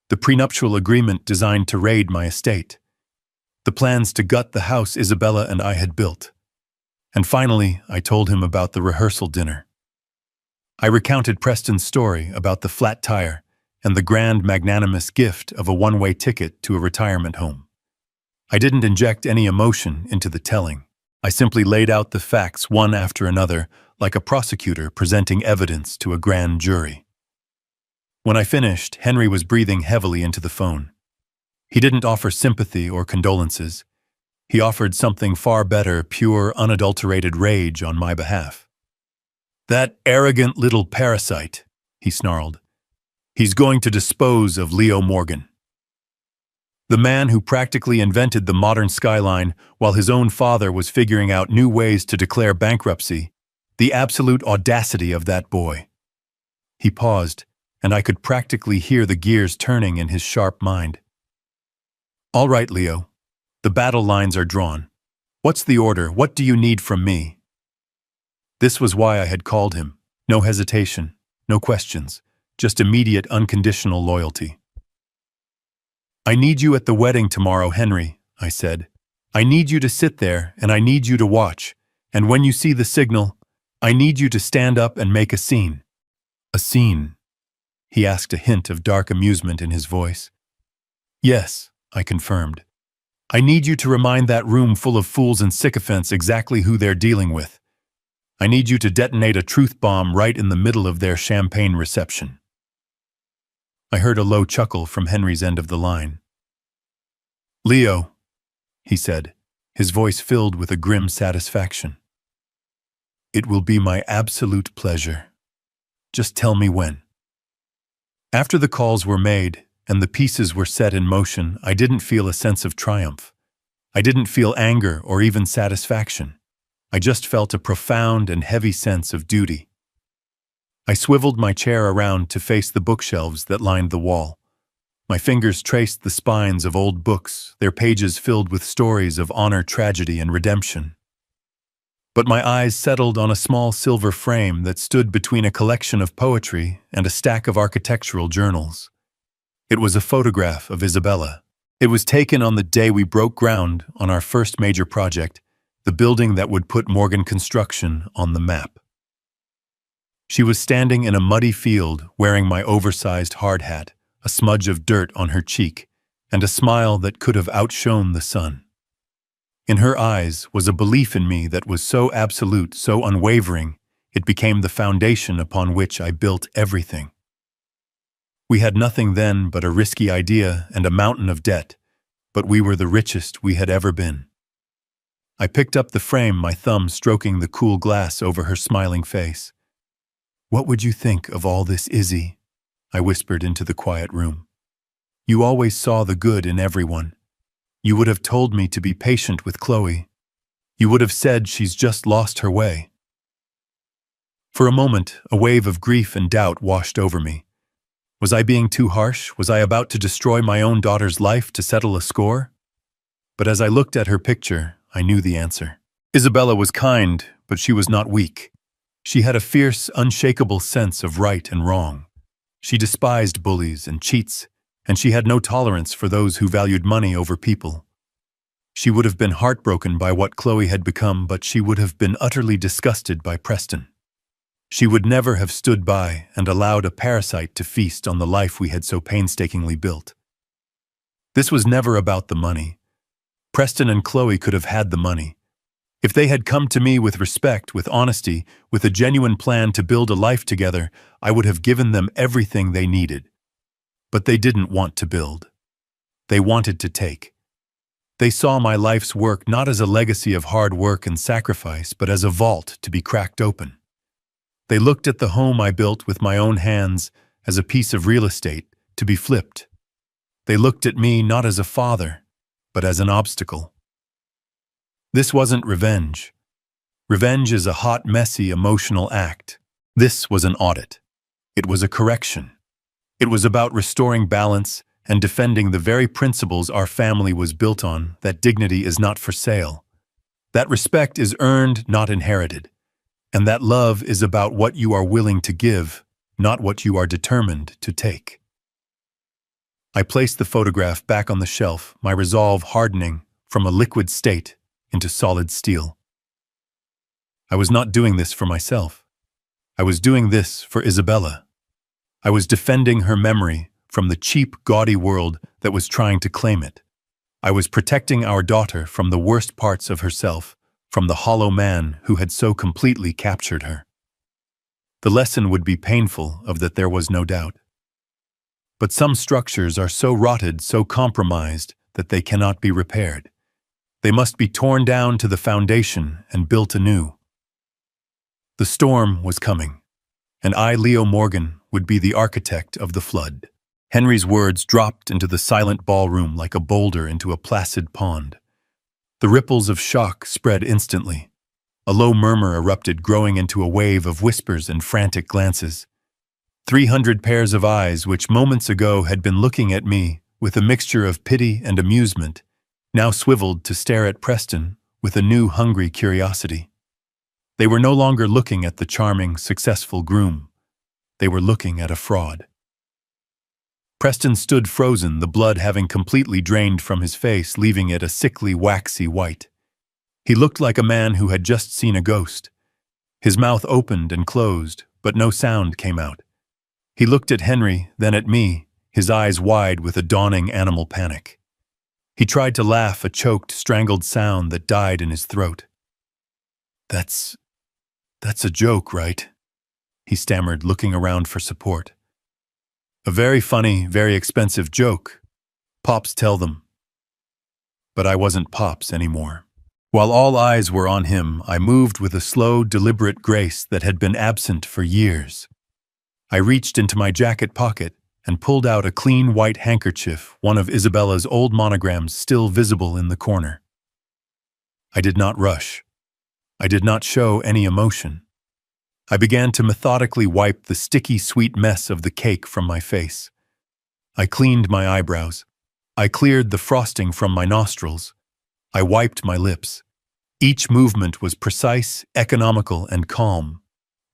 The prenuptial agreement designed to raid my estate. The plans to gut the house Isabella and I had built. And finally, I told him about the rehearsal dinner. I recounted Preston's story about the flat tire and the grand magnanimous gift of a one-way ticket to a retirement home. I didn't inject any emotion into the telling. I simply laid out the facts one after another, like a prosecutor presenting evidence to a grand jury. When I finished, Henry was breathing heavily into the phone. He didn't offer sympathy or condolences. He offered something far better, pure, unadulterated rage on my behalf. "That arrogant little parasite," he snarled. "He's going to dispose of Leo Morgan. The man who practically invented the modern skyline while his own father was figuring out new ways to declare bankruptcy. The absolute audacity of that boy." He paused, and I could practically hear the gears turning in his sharp mind. "All right, Leo. The battle lines are drawn. What's the order? What do you need from me?" This was why I had called him. No hesitation, no questions, just immediate unconditional loyalty. "I need you at the wedding tomorrow, Henry," I said. "I need you to sit there, and I need you to watch. And when you see the signal, I need you to stand up and make a scene." "A scene?" He asked, a hint of dark amusement in his voice. "Yes," I confirmed. "I need you to remind that room full of fools and sycophants exactly who they're dealing with. I need you to detonate a truth bomb right in the middle of their champagne reception." I heard a low chuckle from Henry's end of the line. "Leo," he said, his voice filled with a grim satisfaction. "It will be my absolute pleasure. Just tell me when." After the calls were made and the pieces were set in motion, I didn't feel a sense of triumph. I didn't feel anger or even satisfaction. I just felt a profound and heavy sense of duty. I swiveled my chair around to face the bookshelves that lined the wall. My fingers traced the spines of old books, their pages filled with stories of honor, tragedy, and redemption. But my eyes settled on a small silver frame that stood between a collection of poetry and a stack of architectural journals. It was a photograph of Isabella. It was taken on the day we broke ground on our first major project, the building that would put Morgan Construction on the map. She was standing in a muddy field wearing my oversized hard hat, a smudge of dirt on her cheek, and a smile that could have outshone the sun. In her eyes was a belief in me that was so absolute, so unwavering, it became the foundation upon which I built everything. We had nothing then but a risky idea and a mountain of debt, but we were the richest we had ever been. I picked up the frame, my thumb stroking the cool glass over her smiling face. "What would you think of all this, Izzy?" I whispered into the quiet room. "You always saw the good in everyone. You would have told me to be patient with Chloe. You would have said she's just lost her way." For a moment, a wave of grief and doubt washed over me. Was I being too harsh? Was I about to destroy my own daughter's life to settle a score? But as I looked at her picture, I knew the answer. Isabella was kind, but she was not weak. She had a fierce, unshakable sense of right and wrong. She despised bullies and cheats, and she had no tolerance for those who valued money over people. She would have been heartbroken by what Chloe had become, but she would have been utterly disgusted by Preston. She would never have stood by and allowed a parasite to feast on the life we had so painstakingly built. This was never about the money. Preston and Chloe could have had the money. If they had come to me with respect, with honesty, with a genuine plan to build a life together, I would have given them everything they needed. But they didn't want to build. They wanted to take. They saw my life's work not as a legacy of hard work and sacrifice, but as a vault to be cracked open. They looked at the home I built with my own hands as a piece of real estate to be flipped. They looked at me not as a father, but as an obstacle. This wasn't revenge. Revenge is a hot, messy, emotional act. This was an audit. It was a correction. It was about restoring balance and defending the very principles our family was built on, that dignity is not for sale, that respect is earned, not inherited, and that love is about what you are willing to give, not what you are determined to take. I placed the photograph back on the shelf, my resolve hardening from a liquid state into solid steel. I was not doing this for myself. I was doing this for Isabella. I was defending her memory from the cheap, gaudy world that was trying to claim it. I was protecting our daughter from the worst parts of herself, from the hollow man who had so completely captured her. The lesson would be painful, of that there was no doubt. But some structures are so rotted, so compromised, that they cannot be repaired. They must be torn down to the foundation and built anew. The storm was coming, and I, Leo Morgan, would be the architect of the flood. Henry's words dropped into the silent ballroom like a boulder into a placid pond. The ripples of shock spread instantly. A low murmur erupted, growing into a wave of whispers and frantic glances. 300 pairs of eyes, which moments ago had been looking at me with a mixture of pity and amusement, now swiveled to stare at Preston with a new hungry curiosity. They were no longer looking at the charming, successful groom. They were looking at a fraud. Preston stood frozen, the blood having completely drained from his face, leaving it a sickly, waxy white. He looked like a man who had just seen a ghost. His mouth opened and closed, but no sound came out. He looked at Henry, then at me, his eyes wide with a dawning animal panic. He tried to laugh, a choked, strangled sound that died in his throat. That's a joke, right?" he stammered, looking around for support. "A very funny, very expensive joke. Pops tell them." But I wasn't Pops anymore. While all eyes were on him, I moved with a slow, deliberate grace that had been absent for years. I reached into my jacket pocket and pulled out a clean white handkerchief, one of Isabella's old monograms still visible in the corner. I did not rush. I did not show any emotion. I began to methodically wipe the sticky, sweet mess of the cake from my face. I cleaned my eyebrows. I cleared the frosting from my nostrils. I wiped my lips. Each movement was precise, economical, and calm.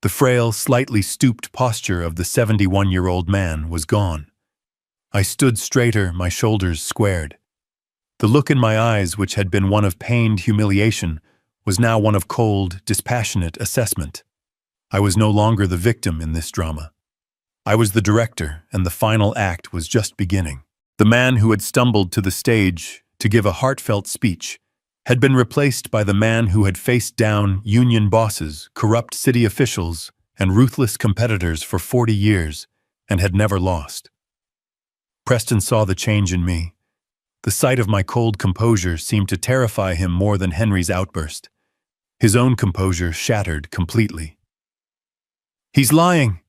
The frail, slightly stooped posture of the 71-year-old man was gone. I stood straighter, my shoulders squared. The look in my eyes, which had been one of pained humiliation, was now one of cold, dispassionate assessment. I was no longer the victim in this drama. I was the director, and the final act was just beginning. The man who had stumbled to the stage to give a heartfelt speech had been replaced by the man who had faced down union bosses, corrupt city officials, and ruthless competitors for 40 years and had never lost. Preston saw the change in me. The sight of my cold composure seemed to terrify him more than Henry's outburst. His own composure shattered completely. "He's lying!"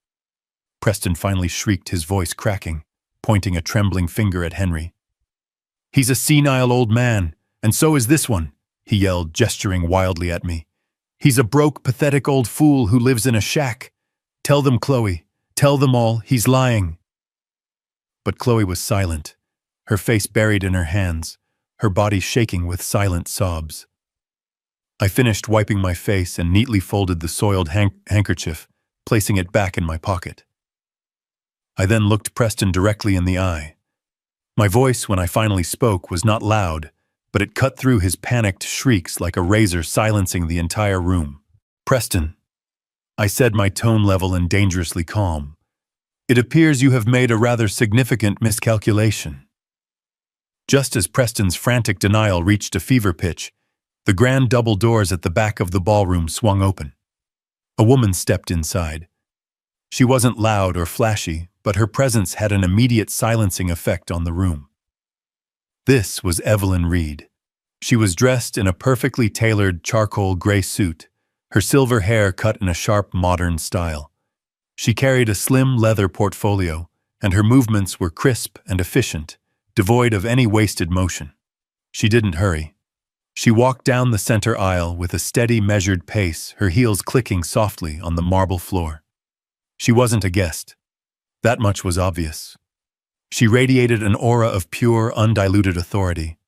Preston finally shrieked, his voice cracking, pointing a trembling finger at Henry. "He's a senile old man, and so is this one," he yelled, gesturing wildly at me. "He's a broke, pathetic old fool who lives in a shack. Tell them, Chloe. Tell them all, he's lying." But Chloe was silent, her face buried in her hands, her body shaking with silent sobs. I finished wiping my face and neatly folded the soiled handkerchief, placing it back in my pocket. I then looked Preston directly in the eye. My voice, when I finally spoke, was not loud, but it cut through his panicked shrieks like a razor, silencing the entire room. "Preston," I said, my tone level and dangerously calm, "it appears you have made a rather significant miscalculation." Just as Preston's frantic denial reached a fever pitch, the grand double doors at the back of the ballroom swung open. A woman stepped inside. She wasn't loud or flashy, but her presence had an immediate silencing effect on the room. This was Evelyn Reed. She was dressed in a perfectly tailored charcoal gray suit, her silver hair cut in a sharp modern style. She carried a slim leather portfolio, and her movements were crisp and efficient, devoid of any wasted motion. She didn't hurry. She walked down the center aisle with a steady, measured pace, her heels clicking softly on the marble floor. She wasn't a guest. That much was obvious. She radiated an aura of pure, undiluted authority.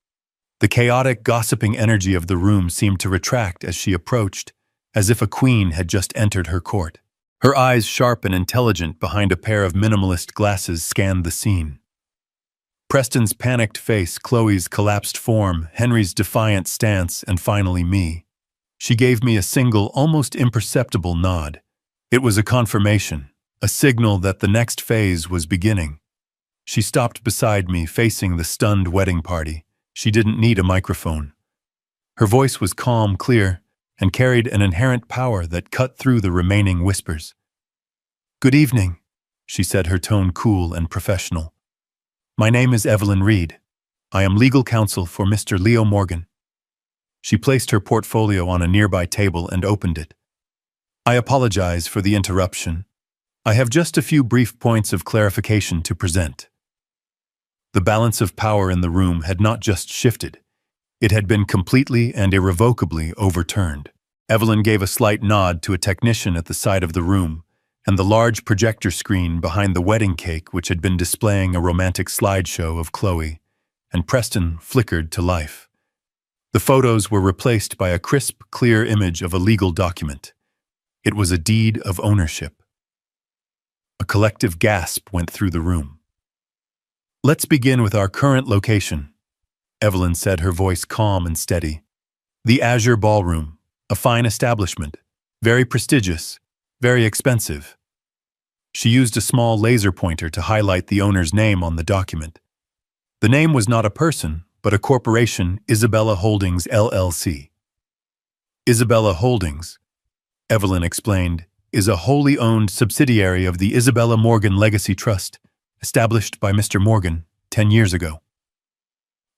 The chaotic, gossiping energy of the room seemed to retract as she approached, as if a queen had just entered her court. Her eyes, sharp and intelligent behind a pair of minimalist glasses, scanned the scene. Preston's panicked face, Chloe's collapsed form, Henry's defiant stance, and finally me. She gave me a single, almost imperceptible nod. It was a confirmation, a signal that the next phase was beginning. She stopped beside me, facing the stunned wedding party. She didn't need a microphone. Her voice was calm, clear, and carried an inherent power that cut through the remaining whispers. "Good evening," she said, her tone cool and professional. "My name is Evelyn Reed. I am legal counsel for Mr. Leo Morgan." She placed her portfolio on a nearby table and opened it. "I apologize for the interruption. I have just a few brief points of clarification to present." The balance of power in the room had not just shifted. It had been completely and irrevocably overturned. Evelyn gave a slight nod to a technician at the side of the room, and the large projector screen behind the wedding cake, which had been displaying a romantic slideshow of Chloe and Preston, flickered to life. The photos were replaced by a crisp, clear image of a legal document. It was a deed of ownership. A collective gasp went through the room. "Let's begin with our current location," Evelyn said, her voice calm and steady. "The Azure Ballroom, a fine establishment, very prestigious, very expensive." She used a small laser pointer to highlight the owner's name on the document. The name was not a person, but a corporation, Isabella Holdings, LLC. Isabella Holdings, Evelyn explained, is a wholly owned subsidiary of the Isabella Morgan Legacy Trust, established by Mr. Morgan 10 years ago.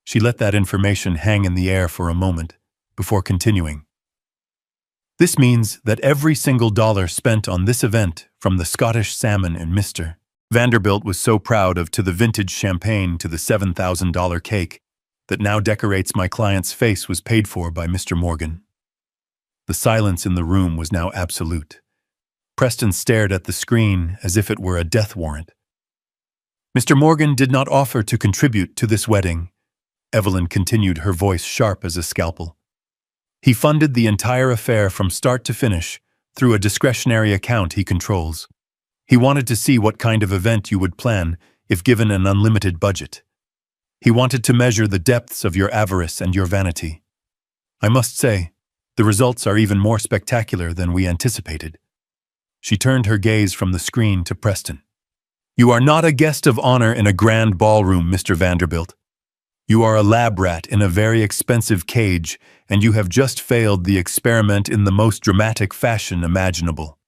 She let that information hang in the air for a moment, before continuing. "This means that every single dollar spent on this event, from the Scottish salmon and Mr. Vanderbilt was so proud of, to the vintage champagne, to the $7,000 cake that now decorates my client's face, was paid for by Mr. Morgan." The silence in the room was now absolute. Preston stared at the screen as if it were a death warrant. "Mr. Morgan did not offer to contribute to this wedding," Evelyn continued, her voice sharp as a scalpel. "He funded the entire affair from start to finish through a discretionary account he controls. He wanted to see what kind of event you would plan if given an unlimited budget. He wanted to measure the depths of your avarice and your vanity. I must say, the results are even more spectacular than we anticipated." She turned her gaze from the screen to Preston. "You are not a guest of honor in a grand ballroom, Mr. Vanderbilt. You are a lab rat in a very expensive cage, and you have just failed the experiment in the most dramatic fashion imaginable."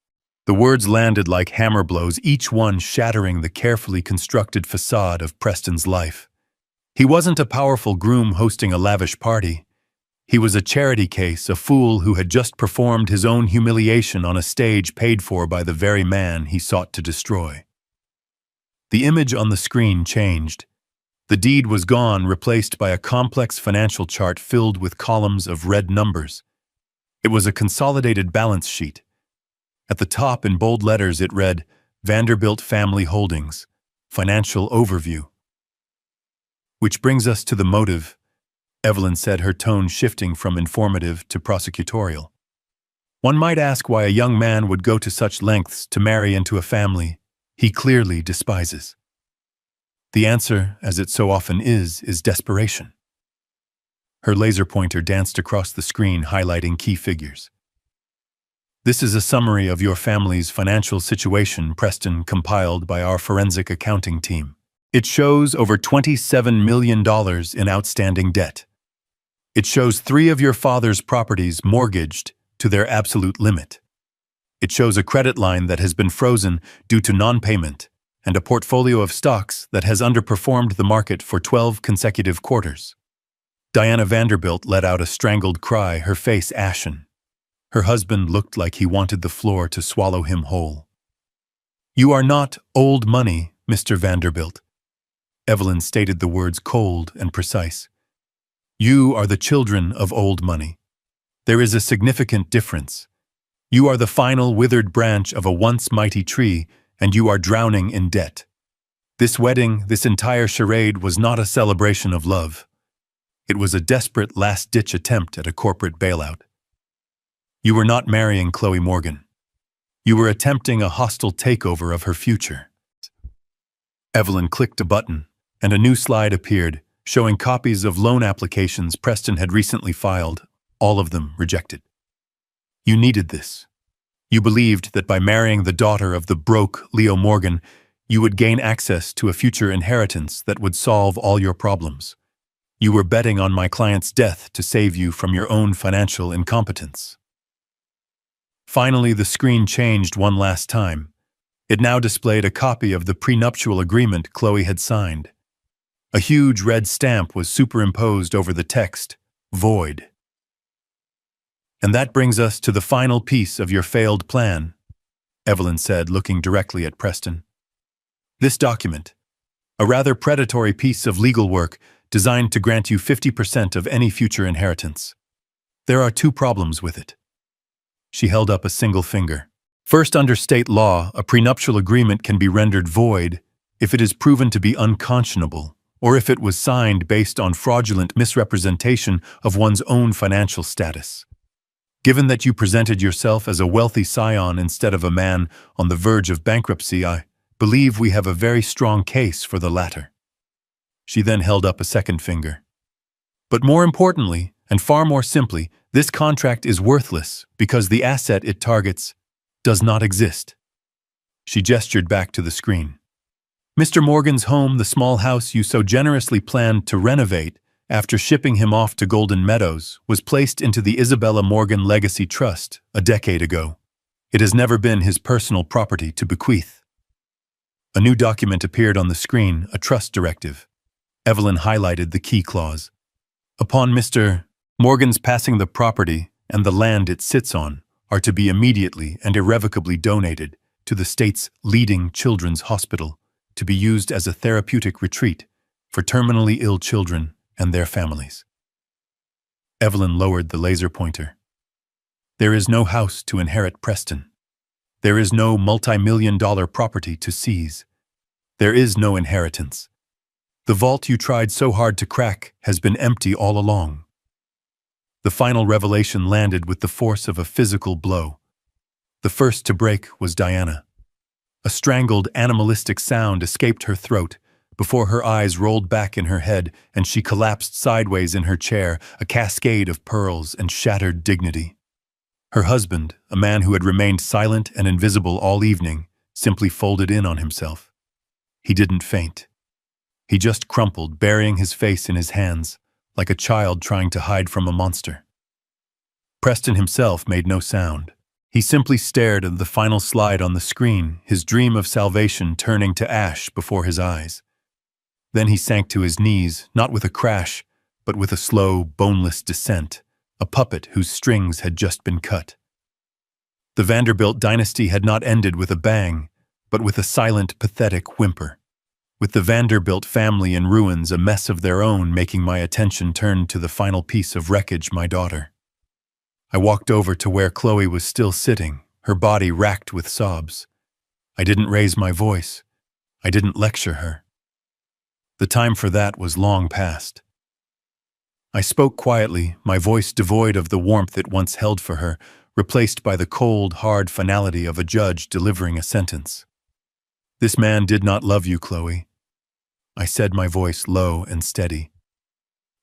The words landed like hammer blows, each one shattering the carefully constructed facade of Preston's life. He wasn't a powerful groom hosting a lavish party. He was a charity case, a fool who had just performed his own humiliation on a stage paid for by the very man he sought to destroy. The image on the screen changed. The deed was gone, replaced by a complex financial chart filled with columns of red numbers. It was a consolidated balance sheet. At the top, in bold letters, it read, Vanderbilt Family Holdings, Financial Overview. Which brings us to the motive, Evelyn said, her tone shifting from informative to prosecutorial. One might ask why a young man would go to such lengths to marry into a family he clearly despises. The answer, as it so often is desperation. Her laser pointer danced across the screen, highlighting key figures. This is a summary of your family's financial situation, Preston, compiled by our forensic accounting team. It shows over $27 million in outstanding debt. It shows 3 of your father's properties mortgaged to their absolute limit. It shows a credit line that has been frozen due to non-payment and a portfolio of stocks that has underperformed the market for 12 consecutive quarters. Diana Vanderbilt let out a strangled cry, her face ashen. Her husband looked like he wanted the floor to swallow him whole. You are not old money, Mr. Vanderbilt. Evelyn stated the words cold and precise. You are the children of old money. There is a significant difference. You are the final withered branch of a once mighty tree, and you are drowning in debt. This wedding, this entire charade, was not a celebration of love. It was a desperate last-ditch attempt at a corporate bailout. You were not marrying Chloe Morgan. You were attempting a hostile takeover of her future. Evelyn clicked a button, and a new slide appeared, showing copies of loan applications Preston had recently filed, all of them rejected. You needed this. You believed that by marrying the daughter of the broke Leo Morgan, you would gain access to a future inheritance that would solve all your problems. You were betting on my client's death to save you from your own financial incompetence. Finally, the screen changed one last time. It now displayed a copy of the prenuptial agreement Chloe had signed. A huge red stamp was superimposed over the text, void. And that brings us to the final piece of your failed plan, Evelyn said, looking directly at Preston. This document, a rather predatory piece of legal work designed to grant you 50% of any future inheritance. There are 2 problems with it. She held up a single finger. First, under state law, a prenuptial agreement can be rendered void if it is proven to be unconscionable, or if it was signed based on fraudulent misrepresentation of one's own financial status. Given that you presented yourself as a wealthy scion instead of a man on the verge of bankruptcy, I believe we have a very strong case for the latter. She then held up a second finger. But more importantly, and far more simply, this contract is worthless because the asset it targets does not exist. She gestured back to the screen. Mr. Morgan's home, the small house you so generously planned to renovate after shipping him off to Golden Meadows, was placed into the Isabella Morgan Legacy Trust a decade ago. It has never been his personal property to bequeath. A new document appeared on the screen, a trust directive. Evelyn highlighted the key clause. Upon Mr. Morgan's passing, the property and the land it sits on are to be immediately and irrevocably donated to the state's leading children's hospital to be used as a therapeutic retreat for terminally ill children and their families. Evelyn lowered the laser pointer. There is no house to inherit Preston. There is no multi-million-dollar property to seize. There is no inheritance. The vault you tried so hard to crack has been empty all along. The final revelation landed with the force of a physical blow. The first to break was Diana. A strangled, animalistic sound escaped her throat before her eyes rolled back in her head and she collapsed sideways in her chair, a cascade of pearls and shattered dignity. Her husband, a man who had remained silent and invisible all evening, simply folded in on himself. He didn't faint. He just crumpled, burying his face in his hands, like a child trying to hide from a monster. Preston himself made no sound. He simply stared at the final slide on the screen, his dream of salvation turning to ash before his eyes. Then he sank to his knees, not with a crash, but with a slow, boneless descent, a puppet whose strings had just been cut. The Vanderbilt dynasty had not ended with a bang, but with a silent, pathetic whimper. With the Vanderbilt family in ruins, a mess of their own, making my attention turn to the final piece of wreckage, my daughter. I walked over to where Chloe was still sitting, her body racked with sobs. I didn't raise my voice. I didn't lecture her. The time for that was long past. I spoke quietly, my voice devoid of the warmth it once held for her, replaced by the cold, hard finality of a judge delivering a sentence. This man did not love you, Chloe. I said, my voice low and steady.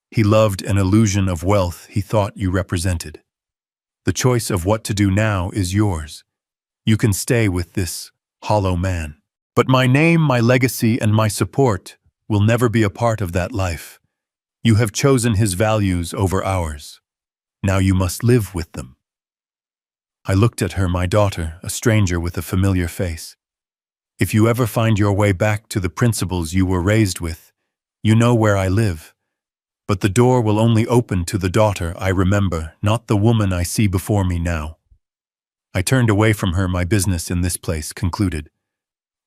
He loved an illusion of wealth he thought you represented. The choice of what to do now is yours. You can stay with this hollow man. But my name, my legacy, and my support will never be a part of that life. You have chosen his values over ours. Now you must live with them. I looked at her, my daughter, a stranger with a familiar face. If you ever find your way back to the principles you were raised with, you know where I live. But the door will only open to the daughter I remember, not the woman I see before me now. I turned away from her, my business in this place concluded.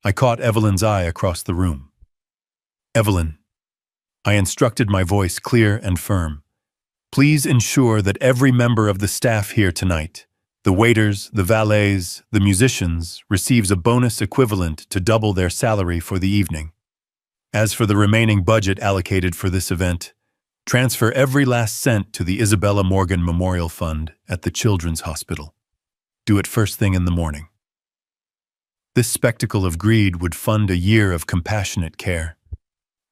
I caught Evelyn's eye across the room. Evelyn, I instructed, my voice clear and firm. Please ensure that every member of the staff here tonight, the waiters, the valets, the musicians, receives a bonus equivalent to double their salary for the evening. As for the remaining budget allocated for this event, transfer every last cent to the Isabella Morgan Memorial Fund at the Children's Hospital. Do it first thing in the morning. This spectacle of greed would fund a year of compassionate care.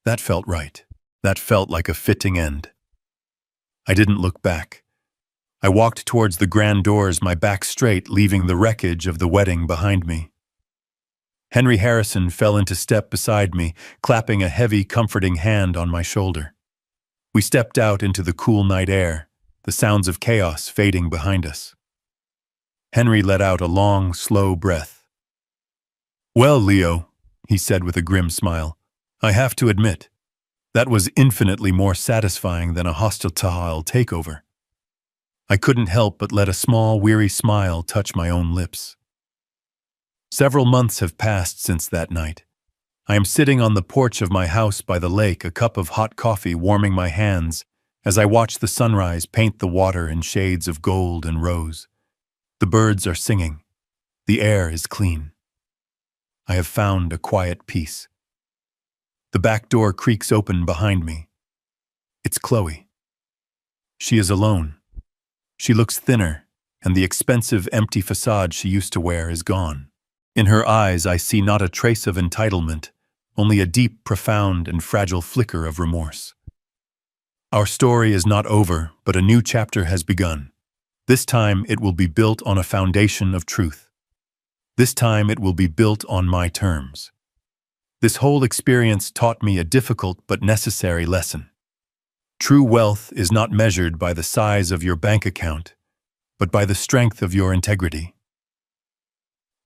That felt right. That felt like a fitting end. I didn't look back. I walked towards the grand doors, my back straight, leaving the wreckage of the wedding behind me. Henry Harrison fell into step beside me, clapping a heavy, comforting hand on my shoulder. We stepped out into the cool night air, the sounds of chaos fading behind us. Henry let out a long, slow breath. Well, Leo, he said with a grim smile, I have to admit, that was infinitely more satisfying than a hostile takeover. I couldn't help but let a small, weary smile touch my own lips. Several months have passed since that night. I am sitting on the porch of my house by the lake, a cup of hot coffee warming my hands as I watch the sunrise paint the water in shades of gold and rose. The birds are singing. The air is clean. I have found a quiet peace. The back door creaks open behind me. It's Chloe. She is alone. She looks thinner, and the expensive, empty facade she used to wear is gone. In her eyes, I see not a trace of entitlement, only a deep, profound, and fragile flicker of remorse. Our story is not over, but a new chapter has begun. This time, it will be built on a foundation of truth. This time, it will be built on my terms. This whole experience taught me a difficult but necessary lesson. True wealth is not measured by the size of your bank account, but by the strength of your integrity.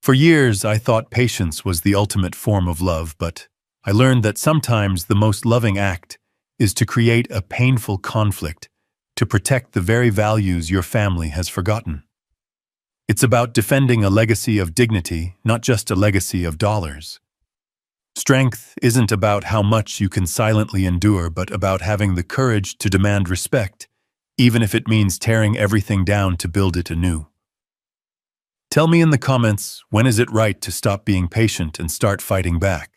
For years, I thought patience was the ultimate form of love, but I learned that sometimes the most loving act is to create a painful conflict to protect the very values your family has forgotten. It's about defending a legacy of dignity, not just a legacy of dollars. Strength isn't about how much you can silently endure, but about having the courage to demand respect, even if it means tearing everything down to build it anew. Tell me in the comments, when is it right to stop being patient and start fighting back?